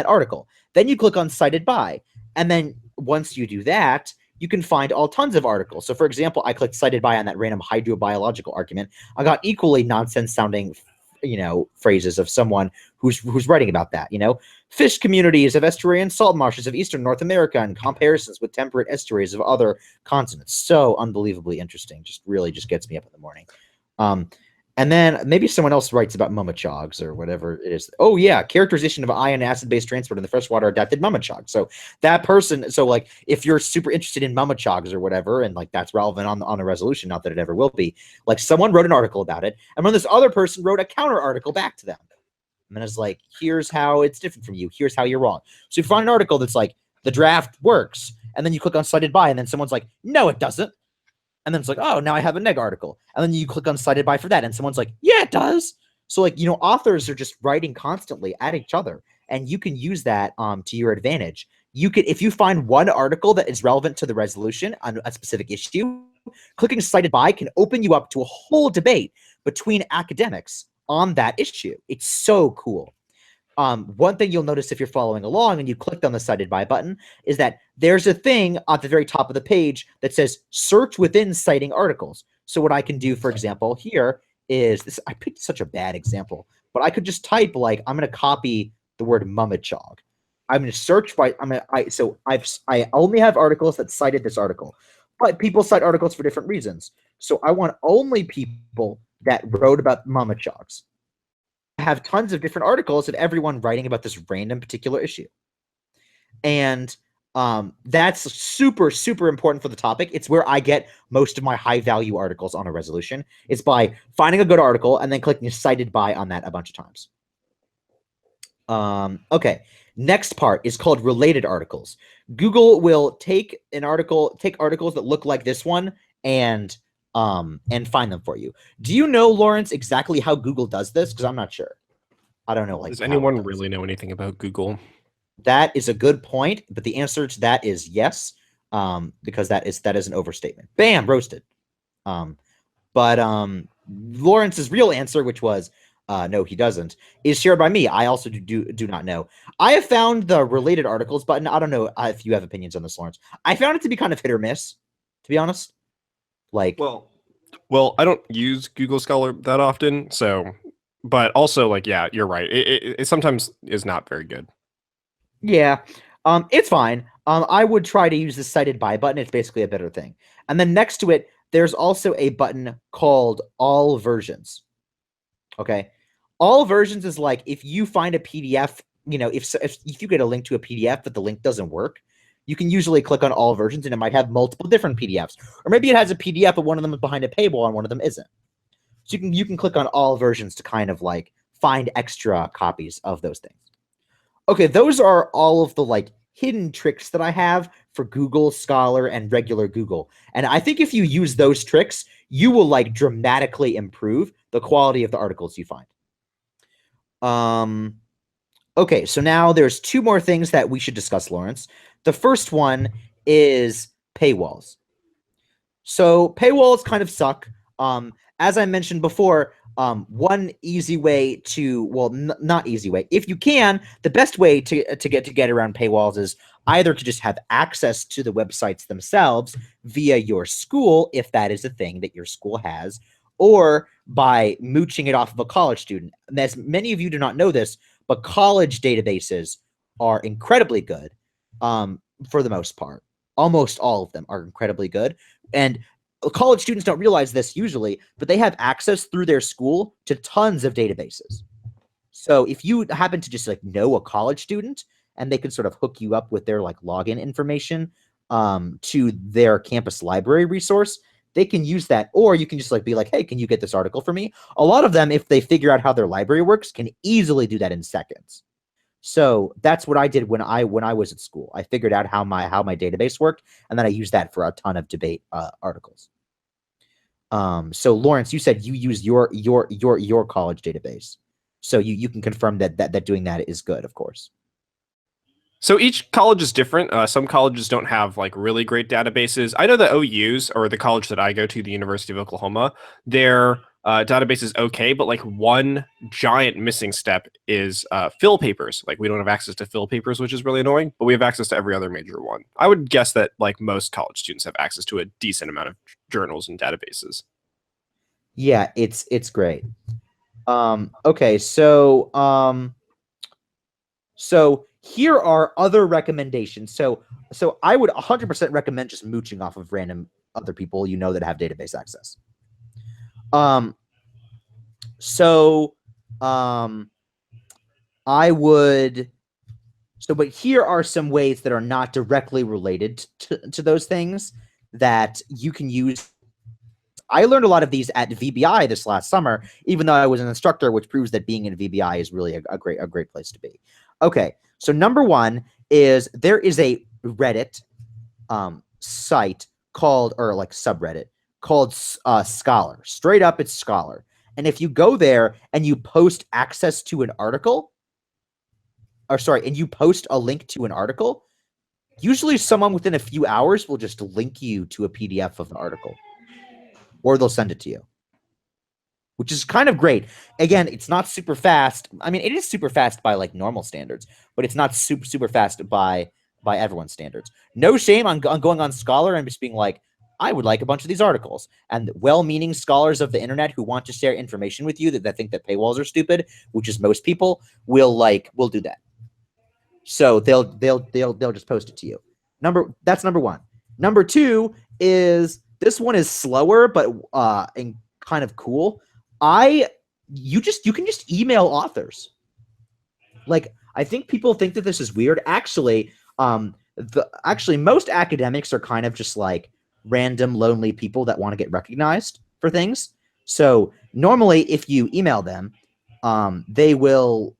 article. Then you click on Cited By. And then once you do that, you can find all tons of articles. So for example, I clicked Cited By on that random hydrobiological argument. I got equally nonsense sounding, phrases of someone who's writing about that, fish communities of estuary and salt marshes of Eastern North America and comparisons with temperate estuaries of other continents. So unbelievably interesting. Just really just gets me up in the morning. And And then maybe someone else writes about mamachogs or whatever it is. Oh yeah, characterization of ion acid-base transport in the freshwater adapted mamachog. So that person, so like if you're super interested in mamachogs or whatever, and like that's relevant on a resolution, not that it ever will be, like someone wrote an article about it, and then this other person wrote a counter article back to them. And then it's like, here's how it's different from you. Here's how you're wrong. So you find an article that's like, the draft works, and then you click on cited by, and then someone's like, no, it doesn't. And then it's like, oh, now I have a neg article. And then you click on cited by for that. And someone's like, yeah, it does. So like, authors are just writing constantly at each other. And you can use that to your advantage. You could, if you find one article that is relevant to the resolution on a specific issue, clicking cited by can open you up to a whole debate between academics on that issue. It's so cool. One thing you'll notice if you're following along and you clicked on the cited by button is that there's a thing at the very top of the page that says search within citing articles. So what I can do, for example, here is this. I picked such a bad example, but I could just type like, I'm going to copy the word mumachog. I'm going to search by, I only have articles that cited this article, but people cite articles for different reasons. So I want only people that wrote about mamachogs. Have tons of different articles of everyone writing about this random particular issue. And that's super, super important for the topic. It's where I get most of my high value articles on a resolution. It's by finding a good article and then clicking cited by on that a bunch of times. Okay. Next part is called related articles. Google will take articles that look like this one and find them for you. Do you know, Lawrence, exactly how Google does this? Because I'm not sure. I don't know. Like, does anyone really know anything about Google? That is a good point, but the answer to that is yes, because that is an overstatement. Bam, roasted. But Lawrence's real answer, which was no, he doesn't, is shared by me. I also do not know. I have found the related articles button. I don't know if you have opinions on this, Lawrence. I found it to be kind of hit or miss, to be honest. Like, well, I don't use Google Scholar that often, so, but also, like, yeah, you're right. It sometimes is not very good. Yeah, it's fine. I would try to use the cited by button. It's basically a better thing. And then next to it, there's also a button called all versions. Okay, all versions is like if you find a PDF, if you get a link to a PDF but the link doesn't work, you can usually click on all versions and it might have multiple different PDFs. Or maybe it has a PDF but one of them is behind a paywall and one of them isn't. So you can click on all versions to kind of like find extra copies of those things. Okay, those are all of the like hidden tricks that I have for Google Scholar and regular Google. And I think if you use those tricks, you will like dramatically improve the quality of the articles you find. Okay, so now there's two more things that we should discuss, Lawrence. The first one is paywalls. So paywalls kind of suck. As I mentioned before, one easy way to, well, not easy way. If you can, the best way to get around paywalls is either to just have access to the websites themselves via your school, if that is a thing that your school has, or by mooching it off of a college student. And as many of you do not know this, but college databases are incredibly good for the most part. Almost all of them are incredibly good. And college students don't realize this usually, but they have access through their school to tons of databases. So if you happen to just like know a college student and they can sort of hook you up with their like login information to their campus library resource, they can use that. Or you can just like be like, hey, can you get this article for me? A lot of them, if they figure out how their library works, can easily do that in seconds. So that's what I did when I was at school. I figured out how my database worked, and then I used that for a ton of debate articles. So Lawrence, you said you use your college database, so you can confirm that doing that is good, of course. So each college is different. Some colleges don't have like really great databases. I know the OU's, or the college that I go to, the University of Oklahoma, their database is okay, but like one giant missing step is fill papers. Like we don't have access to fill papers, which is really annoying, but we have access to every other major one. I would guess that like most college students have access to a decent amount of journals and databases. Yeah, it's great. Okay, so here are other recommendations. So I would 100% recommend just mooching off of random other people that have database access. So, I would. So, but here are some ways that are not directly related to those things that you can use. I learned a lot of these at VBI this last summer, even though I was an instructor, which proves that being in VBI is really a great place to be. Okay, so number one is there is a Reddit site called, or like subreddit called Scholar. Straight up, it's Scholar. And if you go there and you post access to an article, or sorry, and you post a link to an article, usually someone within a few hours will just link you to a PDF of the article, or they'll send it to you, which is kind of great. Again, it's not super fast. I mean, it is super fast by like normal standards, but it's not super fast by everyone's standards. No shame on going on Scholar and just being like, I would like a bunch of these articles. And well-meaning scholars of the internet who want to share information with you that think that paywalls are stupid, which is most people, will do that. So they'll just post it to you. That's number one. Number two is, this one is slower, but and kind of cool. You can just email authors. Like, I think people think that this is weird. Actually, most academics are kind of just like random lonely people that want to get recognized for things. So normally, if you email them, they will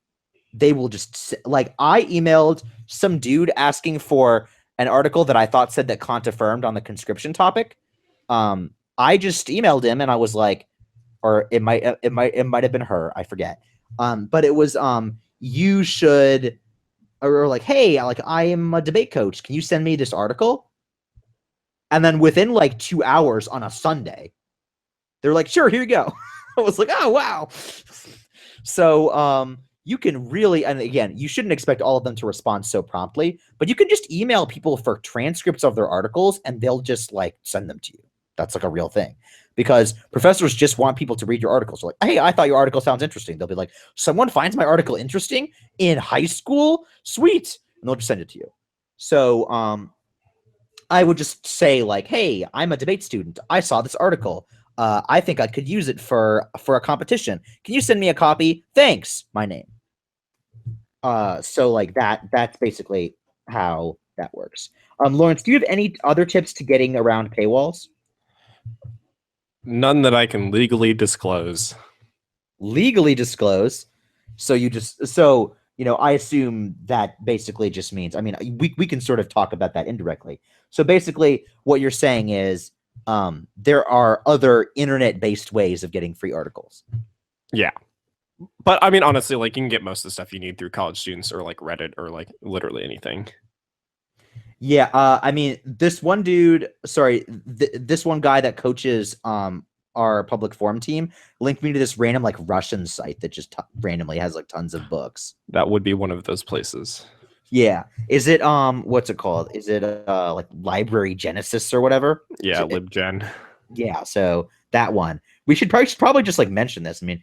just, like, I emailed some dude asking for an article that I thought said that Kant affirmed on the conscription topic. I just emailed him and I was like, or it might have been her, I forget. But it was you should, or like, hey, like, I am a debate coach. Can you send me this article? And then within like 2 hours on a Sunday, they're like, sure, here you go. I was like, oh wow. So you can really, and again, you shouldn't expect all of them to respond so promptly, but you can just email people for transcripts of their articles and they'll just like send them to you. That's like a real thing, because professors just want people to read your articles. They're like, hey, I thought your article sounds interesting. They'll be like, someone finds my article interesting in high school? Sweet. And they'll just send it to you. So I would just say like, hey, I'm a debate student. I saw this article. I think I could use it for a competition. Can you send me a copy? Thanks. My name. So like that's basically how that works. Lawrence, do you have any other tips to getting around paywalls? None that I can legally disclose. Legally disclose? So I assume that basically just means, I mean, we can sort of talk about that indirectly. So basically what you're saying is there are other internet-based ways of getting free articles. Yeah. But I mean, honestly, like, you can get most of the stuff you need through College Students or like Reddit or like literally anything. Yeah, I mean, this one dude, this one guy that coaches our public forum team linked me to this random like Russian site that just randomly has like tons of books. That would be one of those places. Yeah. Is it what's it called? Is it like Library Genesis or whatever? Yeah, LibGen. Yeah, so that one. We should probably just like mention this. I mean,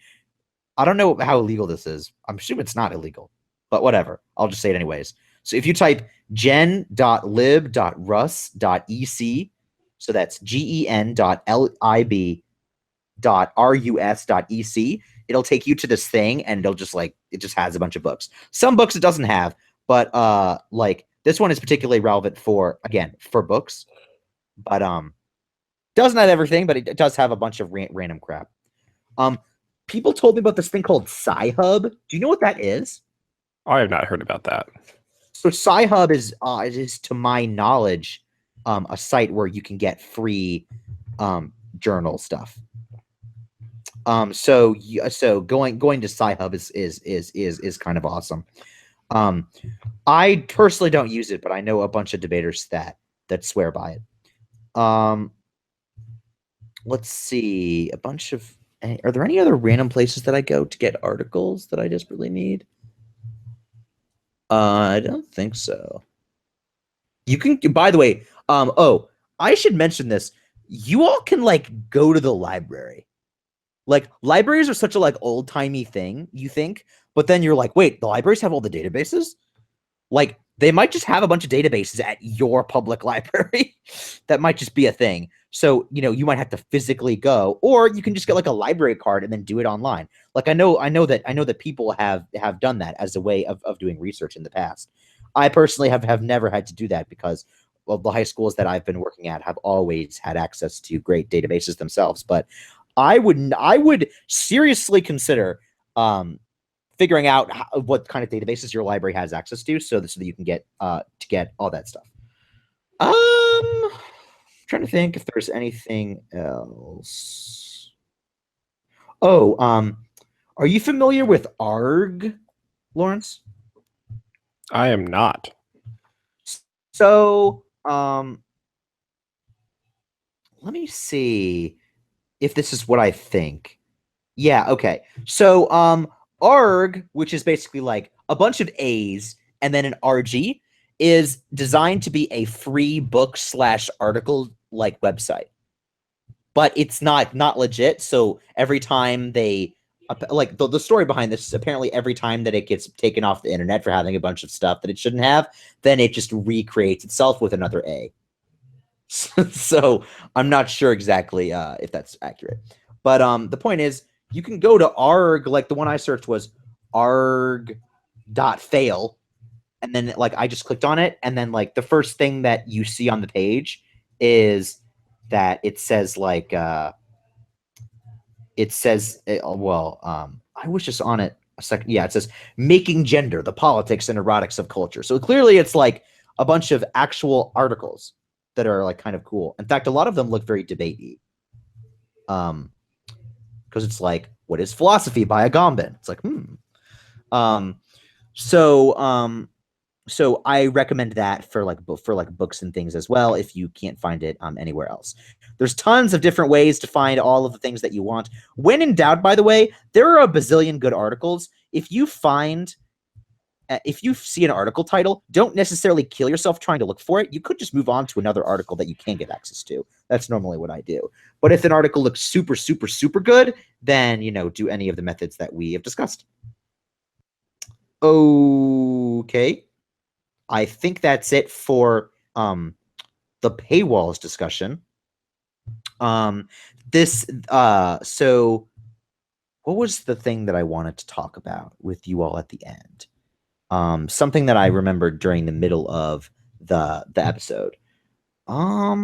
I don't know how illegal this is. I'm assuming it's not illegal, but whatever. I'll just say it anyways. So if you type gen.lib.rus.ec, so that's gen.lib.rus.ec, it'll take you to this thing and it just has a bunch of books. Some books it doesn't have, but like this one is particularly relevant for books, but doesn't have everything, but it does have a bunch of random crap. People told me about this thing called Sci-Hub. Do you know what that is? I have not heard about that. So Sci-Hub is to my knowledge a site where you can get free journal stuff. So going to Sci-Hub is kind of awesome. I personally don't use it, but I know a bunch of debaters that swear by it. Let's see, are there any other random places that I go to get articles that I desperately need? I don't think so. You can, by the way, I should mention this. You all can like go to the library. Like, libraries are such a like old-timey thing, you think, but then you're like, wait, the libraries have all the databases? Like, they might just have a bunch of databases at your public library. That might just be a thing. So, you might have to physically go, or you can just get like a library card and then do it online. Like I know that people have done that as a way of doing research in the past. I personally have never had to do that because well, the high schools that I've been working at have always had access to great databases themselves. But I would seriously consider figuring out what kind of databases your library has access to, so that you can get all that stuff. Trying to think if there's anything else. Oh, are you familiar with ARG, Lawrence? I am not. So, let me see if this is what I think. Yeah, okay. So, ARG, which is basically like a bunch of A's and then an RG, is designed to be a free book / article like website, but it's not legit. So every time they like the story behind this is apparently every time that it gets taken off the internet for having a bunch of stuff that it shouldn't have, then it just recreates itself with another A. So I'm not sure exactly if that's accurate, but the point is you can go to ARG, like the one I searched was arg.fail, and then like I just clicked on it, and then like the first thing that you see on the page is that it says like I was just on it a second. Yeah, it says making gender, the politics and erotics of culture. So clearly it's like a bunch of actual articles that are like kind of cool. In fact, a lot of them look very debatey. Because it's like, what is philosophy by Agamben? It's like, So I recommend that for books and things as well, if you can't find it anywhere else. There's tons of different ways to find all of the things that you want. When in doubt, by the way, there are a bazillion good articles. If you see an article title, don't necessarily kill yourself trying to look for it. You could just move on to another article that you can get access to. That's normally what I do. But if an article looks super, super, super good, then, do any of the methods that we have discussed. Okay. I think that's it for the paywalls discussion. So what was the thing that I wanted to talk about with you all at the end? Something that I remembered during the middle of the episode. I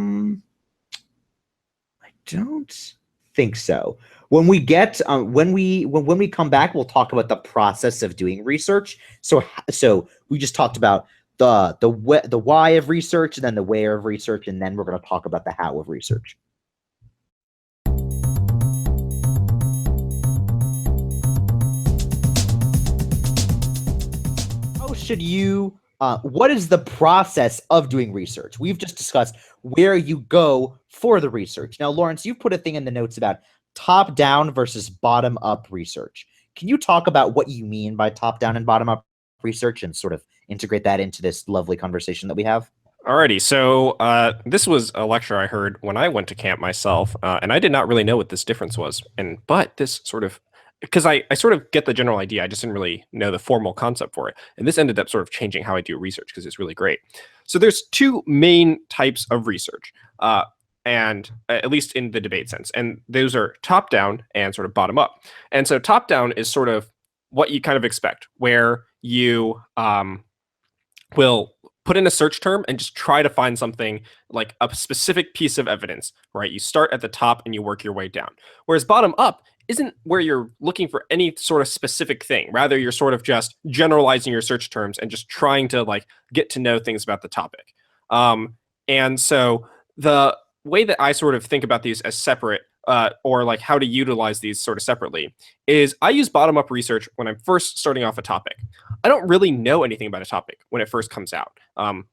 don't think so. When we get when we come back, we'll talk about the process of doing research. So we just talked about the why of research, and then the where of research, and then we're going to talk about the how of research. How should you what is the process of doing research? We've just discussed where you go for the research. Now, Lawrence, you put a thing in the notes about top-down versus bottom-up research. Can you talk about what you mean by top-down and bottom-up research and sort of integrate that into this lovely conversation that we have? Alrighty, so this was a lecture I heard when I went to camp myself, and I did not really know what this difference was. But this sort of, because I sort of get the general idea, I just didn't really know the formal concept for it. And this ended up sort of changing how I do research because it's really great. So there's two main types of research, and at least in the debate sense, and those are top down and sort of bottom up. And so top down is sort of what you kind of expect, where you will put in a search term and just try to find something like a specific piece of evidence, right? You start at the top and you work your way down. Whereas bottom up isn't where you're looking for any sort of specific thing. Rather, you're sort of just generalizing your search terms and just trying to like get to know things about the topic. And so the way that I sort of think about these as separate, or like how to utilize these sort of separately, is I use bottom-up research when I'm first starting off a topic. I don't really know anything about a topic when it first comes out,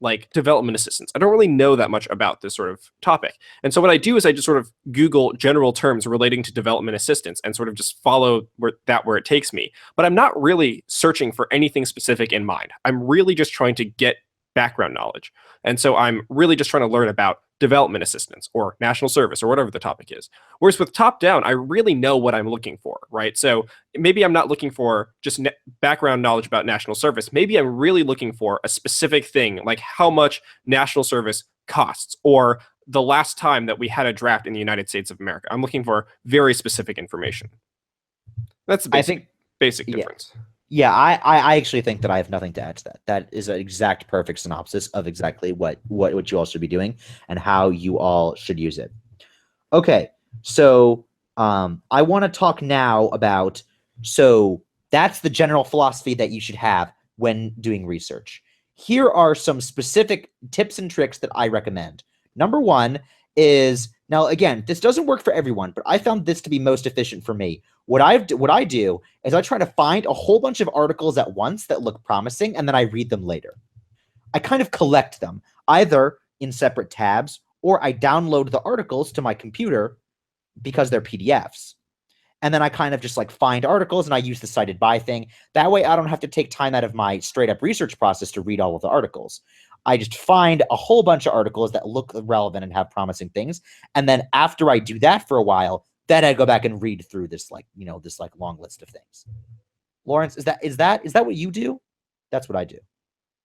like development assistance. I don't really know that much about this sort of topic. And so what I do is I just sort of Google general terms relating to development assistance and sort of just follow where it takes me. But I'm not really searching for anything specific in mind. I'm really just trying to get background knowledge. And so I'm really just trying to learn about development assistance or national service or whatever the topic is. Whereas with top down, I really know what I'm looking for, right? So maybe I'm not looking for just background knowledge about national service. Maybe I'm really looking for a specific thing, like how much national service costs or the last time that we had a draft in the United States of America. I'm looking for very specific information. That's the basic yeah. difference. Yeah, I actually think that I have nothing to add to that. That is an exact perfect synopsis of exactly what you all should be doing and how you all should use it. Okay, so I want to talk now about, so that's the general philosophy that you should have when doing research. Here are some specific tips and tricks that I recommend. Number one is, now again, this doesn't work for everyone, but I found this to be most efficient for me. What I do is I try to find a whole bunch of articles at once that look promising, and then I read them later. I kind of collect them, either in separate tabs, or I download the articles to my computer because they're PDFs. And then I kind of just like find articles and I use the cited by thing. That way I don't have to take time out of my straight up research process to read all of the articles. I just find a whole bunch of articles that look relevant and have promising things. And then after I do that for a while, then I go back and read through this this long list of things. Lawrence, is that what you do? That's what I do.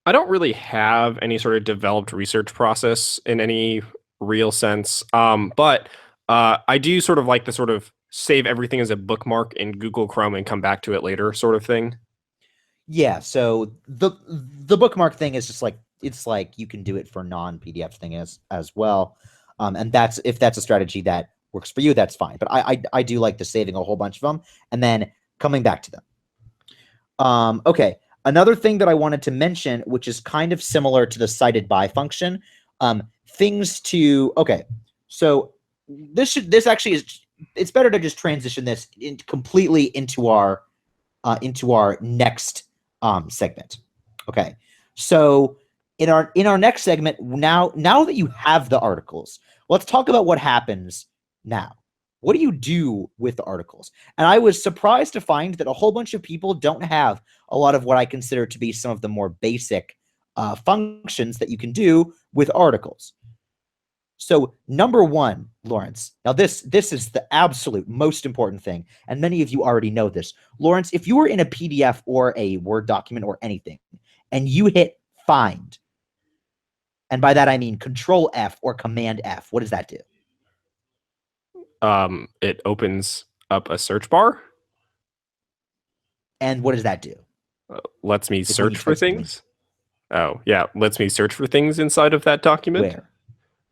I don't really have any sort of developed research process in any real sense. But I do sort of like the sort of save everything as a bookmark in Google Chrome and come back to it later sort of thing. Yeah, so the bookmark thing is just like, it's like you can do it for non-PDF thing as well. And if that's a strategy that works for you, that's fine. But I do like the saving a whole bunch of them and then coming back to them. Okay, another thing that I wanted to mention, which is kind of similar to the cited by function, okay, so this actually is, it's better to just transition this completely into our next segment. Okay, so in our next segment, now that you have the articles, let's talk about what happens now. What do you do with the articles? And I was surprised to find that a whole bunch of people don't have a lot of what I consider to be some of the more basic functions that you can do with articles. So number one, Lawrence, now this is the absolute most important thing, and many of you already know this. Lawrence, if you were in a PDF or a Word document or anything, and you hit find, and by that I mean Control F or Command F, what does that do? It opens up a search bar. And what does that do? Lets me search for things. Oh, yeah, lets me search for things inside of that document. Where?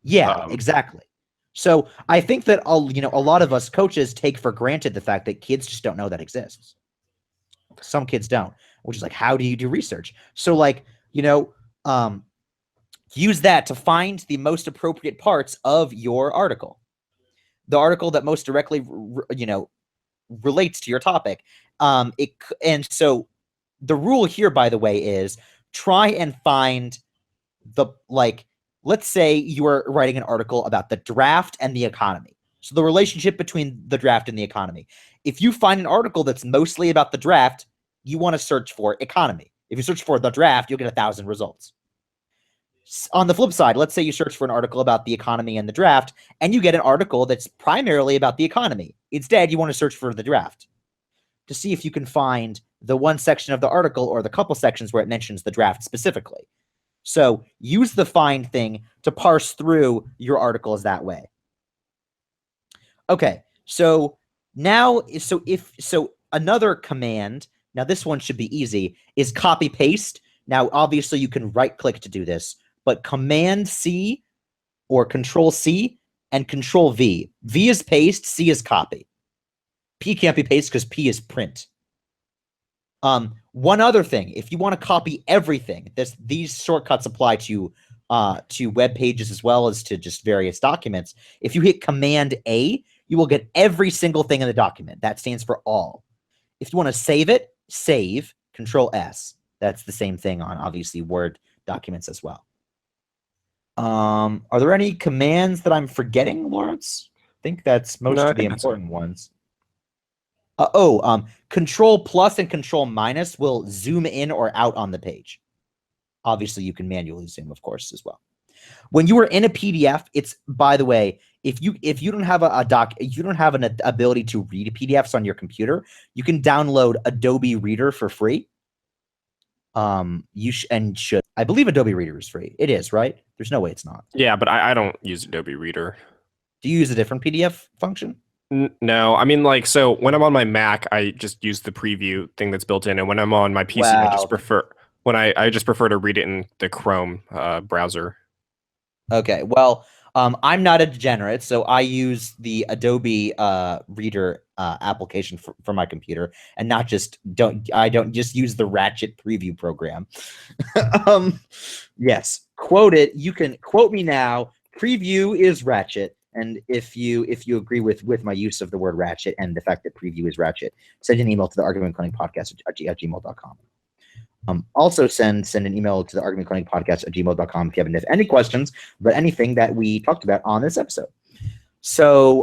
Yeah, exactly. So I think that a lot of us coaches take for granted the fact that kids just don't know that exists. Some kids don't, which is like, how do you do research? So like, use that to find the most appropriate parts of your article. The article that most directly, relates to your topic. And so the rule here, by the way, is try and find let's say you are writing an article about the draft and the economy. So the relationship between the draft and the economy. If you find an article that's mostly about the draft, you want to search for economy. If you search for the draft, you'll get 1,000 results. On the flip side, let's say you search for an article about the economy and the draft, and you get an article that's primarily about the economy. Instead, you want to search for the draft to see if you can find the one section of the article or the couple sections where it mentions the draft specifically. So use the find thing to parse through your articles that way. Okay, so now, another command, now this one should be easy, is copy paste. Now, obviously you can right click to do this, but Command C or Control C and Control V. V is paste, C is copy. P can't be paste because P is print. One other thing, if you want to copy everything, these shortcuts apply to web pages as well as to just various documents. If you hit Command A, you will get every single thing in the document. That stands for all. If you want to save it, save, Control S. That's the same thing on obviously Word documents as well. Are there any commands that I'm forgetting, Lawrence? I think that's most of the important ones. Control plus and Control minus will zoom in or out on the page. Obviously, you can manually zoom, of course, as well. When you are in a PDF, it's, by the way, if you don't have you don't have an ability to read PDFs on your computer, you can download Adobe Reader for free. You should. I believe Adobe Reader is free. It is, right? There's no way it's not. Yeah, but I don't use Adobe Reader. Do you use a different PDF function? No, I mean, like, so when I'm on my Mac, I just use the preview thing that's built in, and when I'm on my PC, I just prefer to read it in the Chrome browser. Okay, well, I'm not a degenerate, so I use the Adobe Reader application for my computer, and I don't just use the Ratchet preview program. Yes, quote it. You can quote me now. Preview is Ratchet. And if you agree with my use of the word ratchet and the fact that preview is ratchet, send an email to the Argument Clinic Podcast at gmail.com. Also send an email to the Argument Clinic Podcast at gmail.com if you have any questions about anything that we talked about on this episode. So,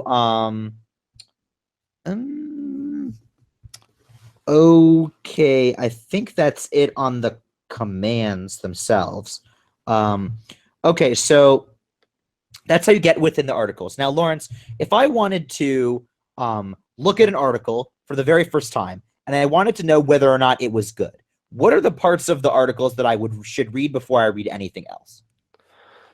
okay, I think that's it on the commands themselves. Okay, so that's how you get within the articles. Now, Lawrence, if I wanted to look at an article for the very first time and I wanted to know whether or not it was good, what are the parts of the articles that I should read before I read anything else?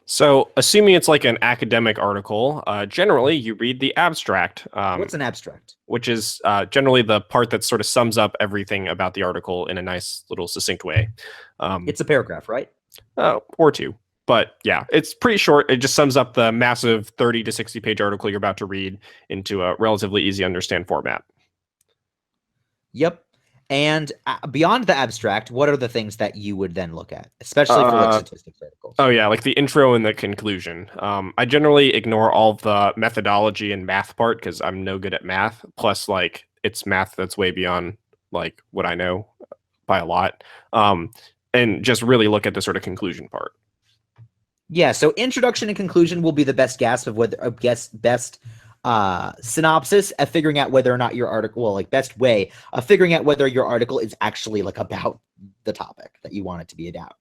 So, assuming it's like an academic article, generally you read the abstract. What's an abstract? Which is generally the part that sort of sums up everything about the article in a nice little succinct way. It's a paragraph, right? Or two. But yeah, it's pretty short. It just sums up the massive 30 to 60 page article you're about to read into a relatively easy to understand format. Yep. And beyond the abstract, what are the things that you would then look at, especially for like statistics articles? Oh yeah, like the intro and the conclusion. I generally ignore all the methodology and math part because I'm no good at math. Plus, like it's math that's way beyond like what I know by a lot. And just really look at the sort of conclusion part. Yeah, so introduction and conclusion will be the best guess of whether best synopsis of figuring out whether or not your article, well, like best way of figuring out whether your article is actually like about the topic that you want it to be about.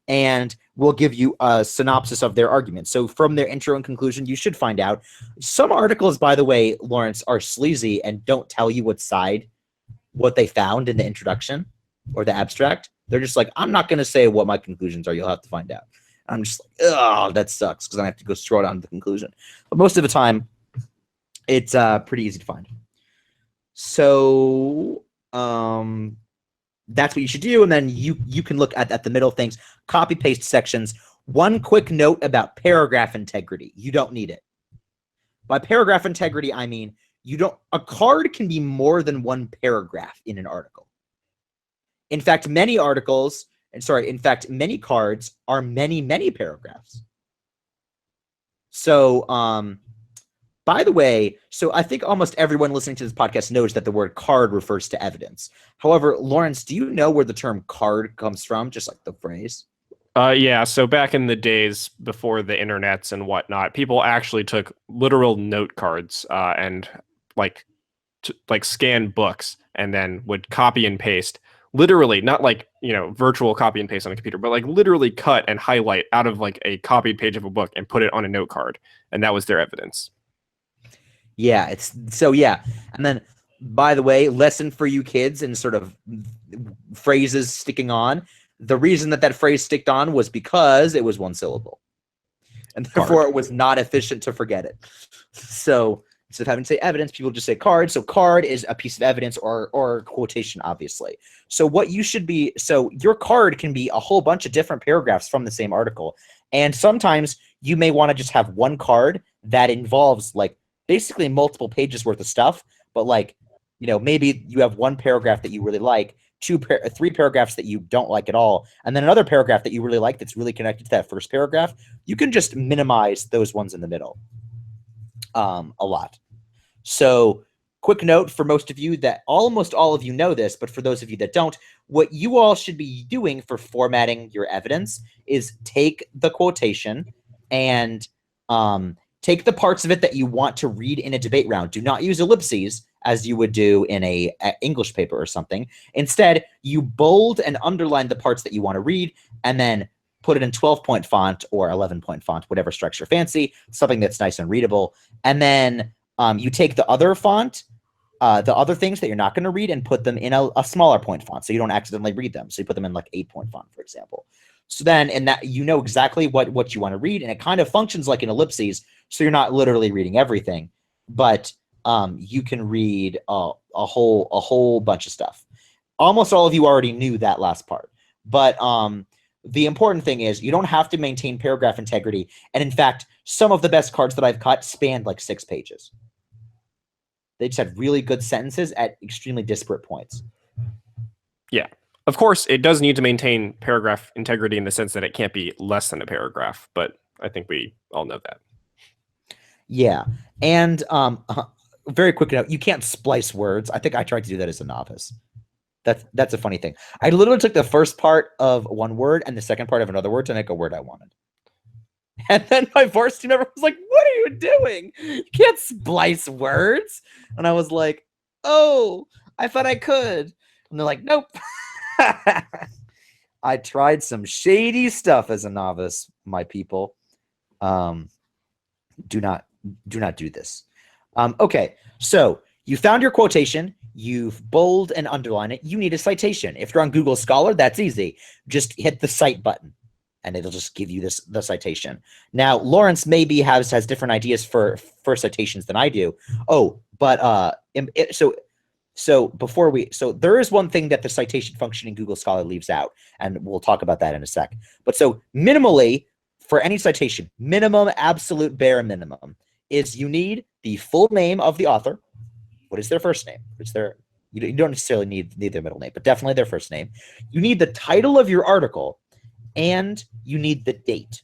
And we'll give you a synopsis of their argument. So from their intro and conclusion, you should find out. Some articles, by the way, Lawrence, are sleazy and don't tell you what they found in the introduction or the abstract. They're just like, I'm not going to say what my conclusions are. You'll have to find out. I'm just like, oh, that sucks because I have to go scroll down to the conclusion. But most of the time, it's pretty easy to find. So that's what you should do. And then you can look at the middle things, copy paste sections. One quick note about paragraph integrity. You don't need it. By paragraph integrity, I mean a card can be more than one paragraph in an article. In fact, many cards are many paragraphs. So, by the way, so I think almost everyone listening to this podcast knows that the word card refers to evidence. However, Lawrence, do you know where the term card comes from? Just like the phrase. Yeah. So back in the days before the internets and whatnot, people actually took literal note cards and like scanned books and then would copy and paste. Literally, not like, virtual copy and paste on a computer, but like literally cut and highlight out of like a copied page of a book and put it on a note card. And that was their evidence. Yeah, And then, by the way, lesson for you kids and sort of phrases sticking on. The reason that phrase sticked on was because it was one syllable. And therefore it was not efficient to forget it. So instead of having to say evidence, people just say card. So card is a piece of evidence or quotation, obviously. So your card can be a whole bunch of different paragraphs from the same article. And sometimes you may want to just have one card that involves like basically multiple pages worth of stuff. But like, maybe you have one paragraph that you really like, three paragraphs that you don't like at all, and then another paragraph that you really like that's really connected to that first paragraph. You can just minimize those ones in the middle. A lot. So quick note for most of you that almost all of you know this, but for those of you that don't, what you all should be doing for formatting your evidence is take the quotation and take the parts of it that you want to read in a debate round. Do not use ellipses as you would do in a English paper or something. Instead, you bold and underline the parts that you want to read and then put it in 12-point font or 11-point font, whatever structure fancy, something that's nice and readable. And then you take the other font the other things that you're not going to read and put them in a smaller point font so you don't accidentally read them. So you put them in like 8-point font, for example. So then in that you know exactly what you want to read, and it kind of functions like an ellipses. So you're not literally reading everything, but you can read a whole bunch of stuff. Almost all of you already knew that last part, but the important thing is you don't have to maintain paragraph integrity. And in fact, some of the best cards that I've cut spanned like 6 pages. They just had really good sentences at extremely disparate points. Yeah. Of course, it does need to maintain paragraph integrity in the sense that it can't be less than a paragraph, but I think we all know that. Yeah. And very quick note, you can't splice words. I think I tried to do that as a novice. That's a funny thing. I literally took the first part of one word and the second part of another word to make a word I wanted. And then my varsity member was like, "What are you doing? You can't splice words." And I was like, "Oh, I thought I could." And they're like, "Nope." I tried some shady stuff as a novice, my people. Do not do this. Okay, so you found your quotation. You've bold and underline it. You need a citation. If you're on Google Scholar, that's easy. Just hit the cite button, and it'll just give you the citation. Now, Lawrence maybe has different ideas for citations than I do. Oh, but so there is one thing that the citation function in Google Scholar leaves out, and we'll talk about that in a sec. But so minimally, for any citation, minimum, absolute bare minimum, is you need the full name of the author. What is their first name? You don't necessarily need their middle name, but definitely their first name. You need the title of your article, and you need the date.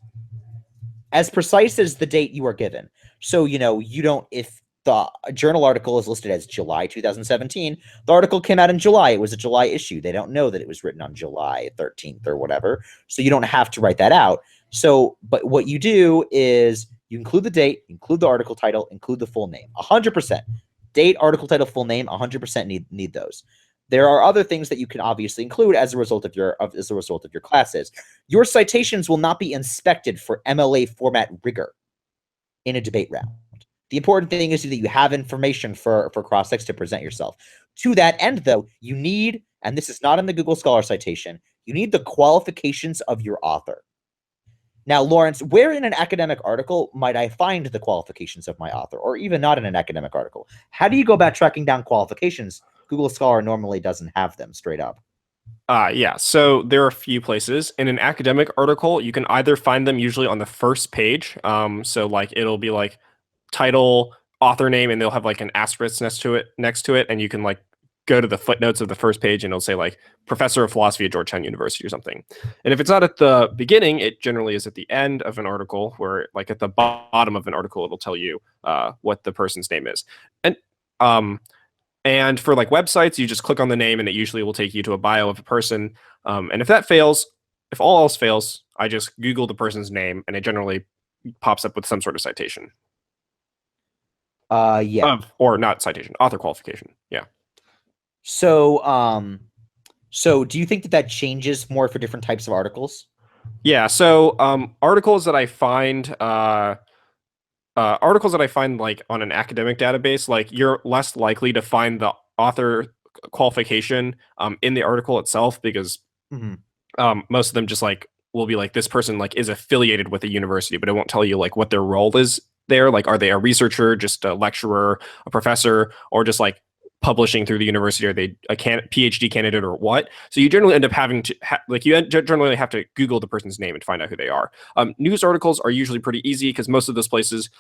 As precise as the date you are given. So, you don't, if the journal article is listed as July 2017, the article came out in July. It was a July issue. They don't know that it was written on July 13th or whatever. So you don't have to write that out. So, but what you do is you include the date, include the article title, include the full name. 100%. Date, article title, full name, 100% need those. There are other things that you can obviously include as a result of your classes. Your citations will not be inspected for MLA format rigor in a debate round. The important thing is that you have information for cross-ex to present yourself. To that end, though, you need, and this is not in the Google Scholar citation, you need the qualifications of your author. Now, Lawrence, where in an academic article might I find the qualifications of my author, or even not in an academic article? How do you go about tracking down qualifications? Google Scholar normally doesn't have them straight up. Yeah, so there are a few places. In an academic article, you can either find them usually on the first page. So like it'll be like title, author name, and they'll have like an asterisk next to it, and you can like go to the footnotes of the first page and it'll say like professor of philosophy at Georgetown University or something. And if it's not at the beginning, it generally is at the end of an article, where like at the bottom of an article, it'll tell you what the person's name is. And for like websites, you just click on the name and it usually will take you to a bio of a person. And if that fails, if all else fails, I just Google the person's name and it generally pops up with some sort of citation. Yeah. Or not citation, author qualification. Yeah. So, so do you think that changes more for different types of articles? Yeah. So, articles that I find, like on an academic database, like you're less likely to find the author qualification in the article itself, because most of them just like will be like this person like is affiliated with a university, but it won't tell you like what their role is there. Like, are they a researcher, just a lecturer, a professor, or just like publishing through the university? Are they a PhD candidate or what? So you generally end up having to generally have to Google the person's name and find out who they are. News articles are usually pretty easy because most of those places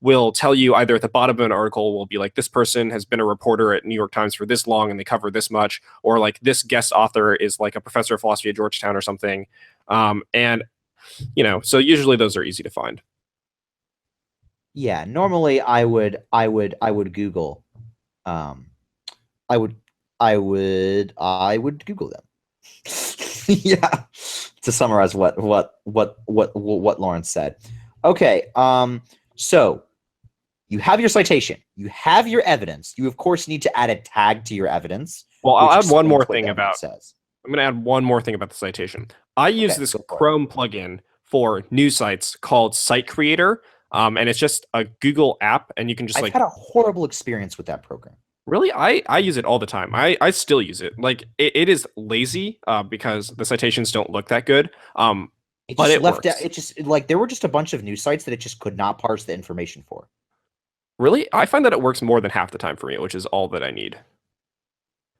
will tell you either at the bottom of an article will be like, this person has been a reporter at New York Times for this long and they cover this much, or like this guest author is like a professor of philosophy at Georgetown or something. And so usually those are easy to find. Yeah, normally I would Google. I would Google them. Yeah, to summarize what Lawrence said. Okay, so you have your citation, you have your evidence. You of course need to add a tag to your evidence. Well, I'll add one more thing about. I'm going to add one more thing about the citation. I use this Chrome plugin for news sites called Site Creator. And it's just a Google app, and you can just I've had a horrible experience with that program. Really, I use it all the time. I still use it. Like it is lazy because the citations don't look that good. It But just it left out. works. It just like there were just a bunch of news sites that it just could not parse the information for. Really, I find that it works more than half the time for me, which is all that I need.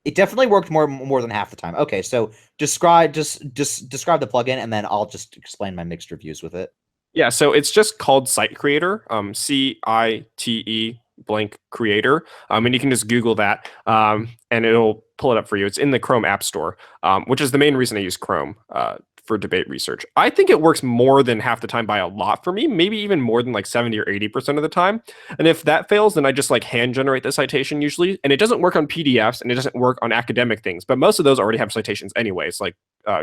It definitely worked more than half the time. Okay, so just describe the plugin, and then I'll just explain my mixed reviews with it. Yeah, so it's just called Site Creator, CITE blank creator, and you can just Google that, and it'll pull it up for you. It's in the Chrome App Store, which is the main reason I use Chrome for debate research. I think it works more than half the time by a lot for me, maybe even more than like 70 or 80% of the time. And if that fails, then I just like hand generate the citation usually, and it doesn't work on PDFs and it doesn't work on academic things, but most of those already have citations anyways. Like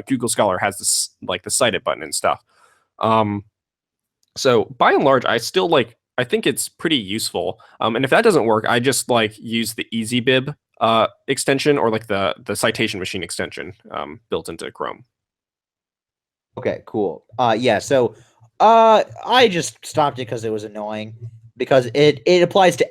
Google Scholar has this like the cited button and stuff. Um, so by and large, I think it's pretty useful. And if that doesn't work, I just like use the EasyBib extension or like the citation machine extension built into Chrome. Okay, cool. Yeah, so I just stopped it because it was annoying because it applies to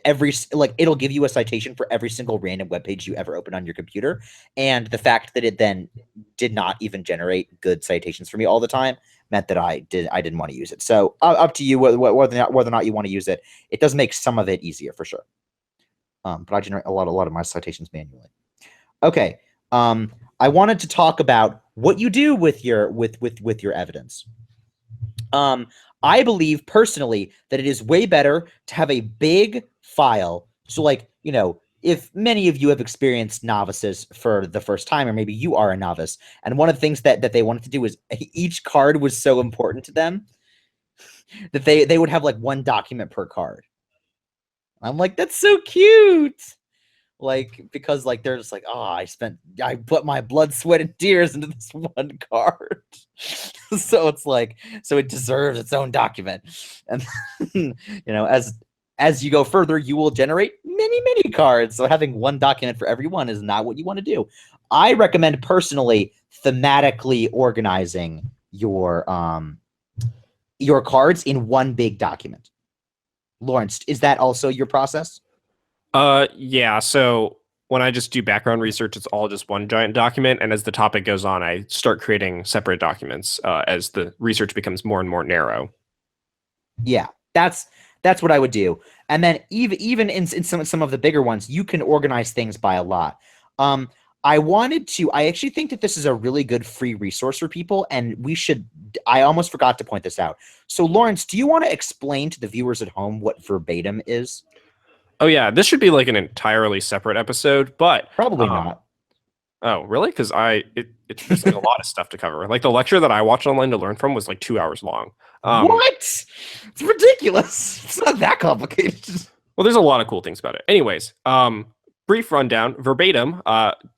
like it'll give you a citation for every single random web page you ever open on your computer, and the fact that it then did not even generate good citations for me all the time meant that I didn't want to use it. So up to you whether or not you want to use it. It does make some of it easier for sure. But I generate a lot of my citations manually. Okay. I wanted to talk about what you do with your your evidence. I believe personally that it is way better to have a big file. So, like, you know, if many of you have experienced novices for the first time, or maybe you are a novice, and one of the things that they wanted to do is each card was so important to them that they would have like one document per card. I'm like, that's so cute. Like, because like they're just like, oh, I put my blood, sweat, and tears into this one card. So it's like, so it deserves its own document. And you know, as you go further, you will generate many cards. So having one document for everyone is not what you want to do. I recommend personally thematically organizing your cards in one big document. Lawrence, is that also your process? Yeah. So when I just do background research, it's all just one giant document, and as the topic goes on, I start creating separate documents as the research becomes more and more narrow. Yeah, that's what I would do. And then even in some of the bigger ones, you can organize things by a lot. I actually think that this is a really good free resource for people, and I almost forgot to point this out. So Lawrence, do you want to explain to the viewers at home what verbatim is? Oh yeah, this should be like an entirely separate episode, but Probably not. oh really? Because there's like a lot of stuff to cover. Like the lecture that I watched online to learn from was like 2 hours long. What? It's ridiculous. It's not that complicated. Well, there's a lot of cool things about it. Anyways, brief rundown. Verbatim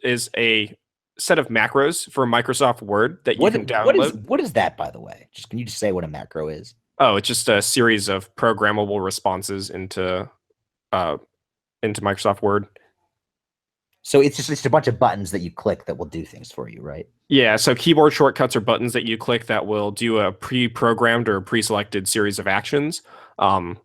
is a set of macros for Microsoft Word that you can download. What is that, by the way? Can you just say what a macro is? Oh, it's just a series of programmable responses into Microsoft Word. So it's just a bunch of buttons that you click that will do things for you, right? Yeah, so keyboard shortcuts are buttons that you click that will do a pre-programmed or pre-selected series of actions. And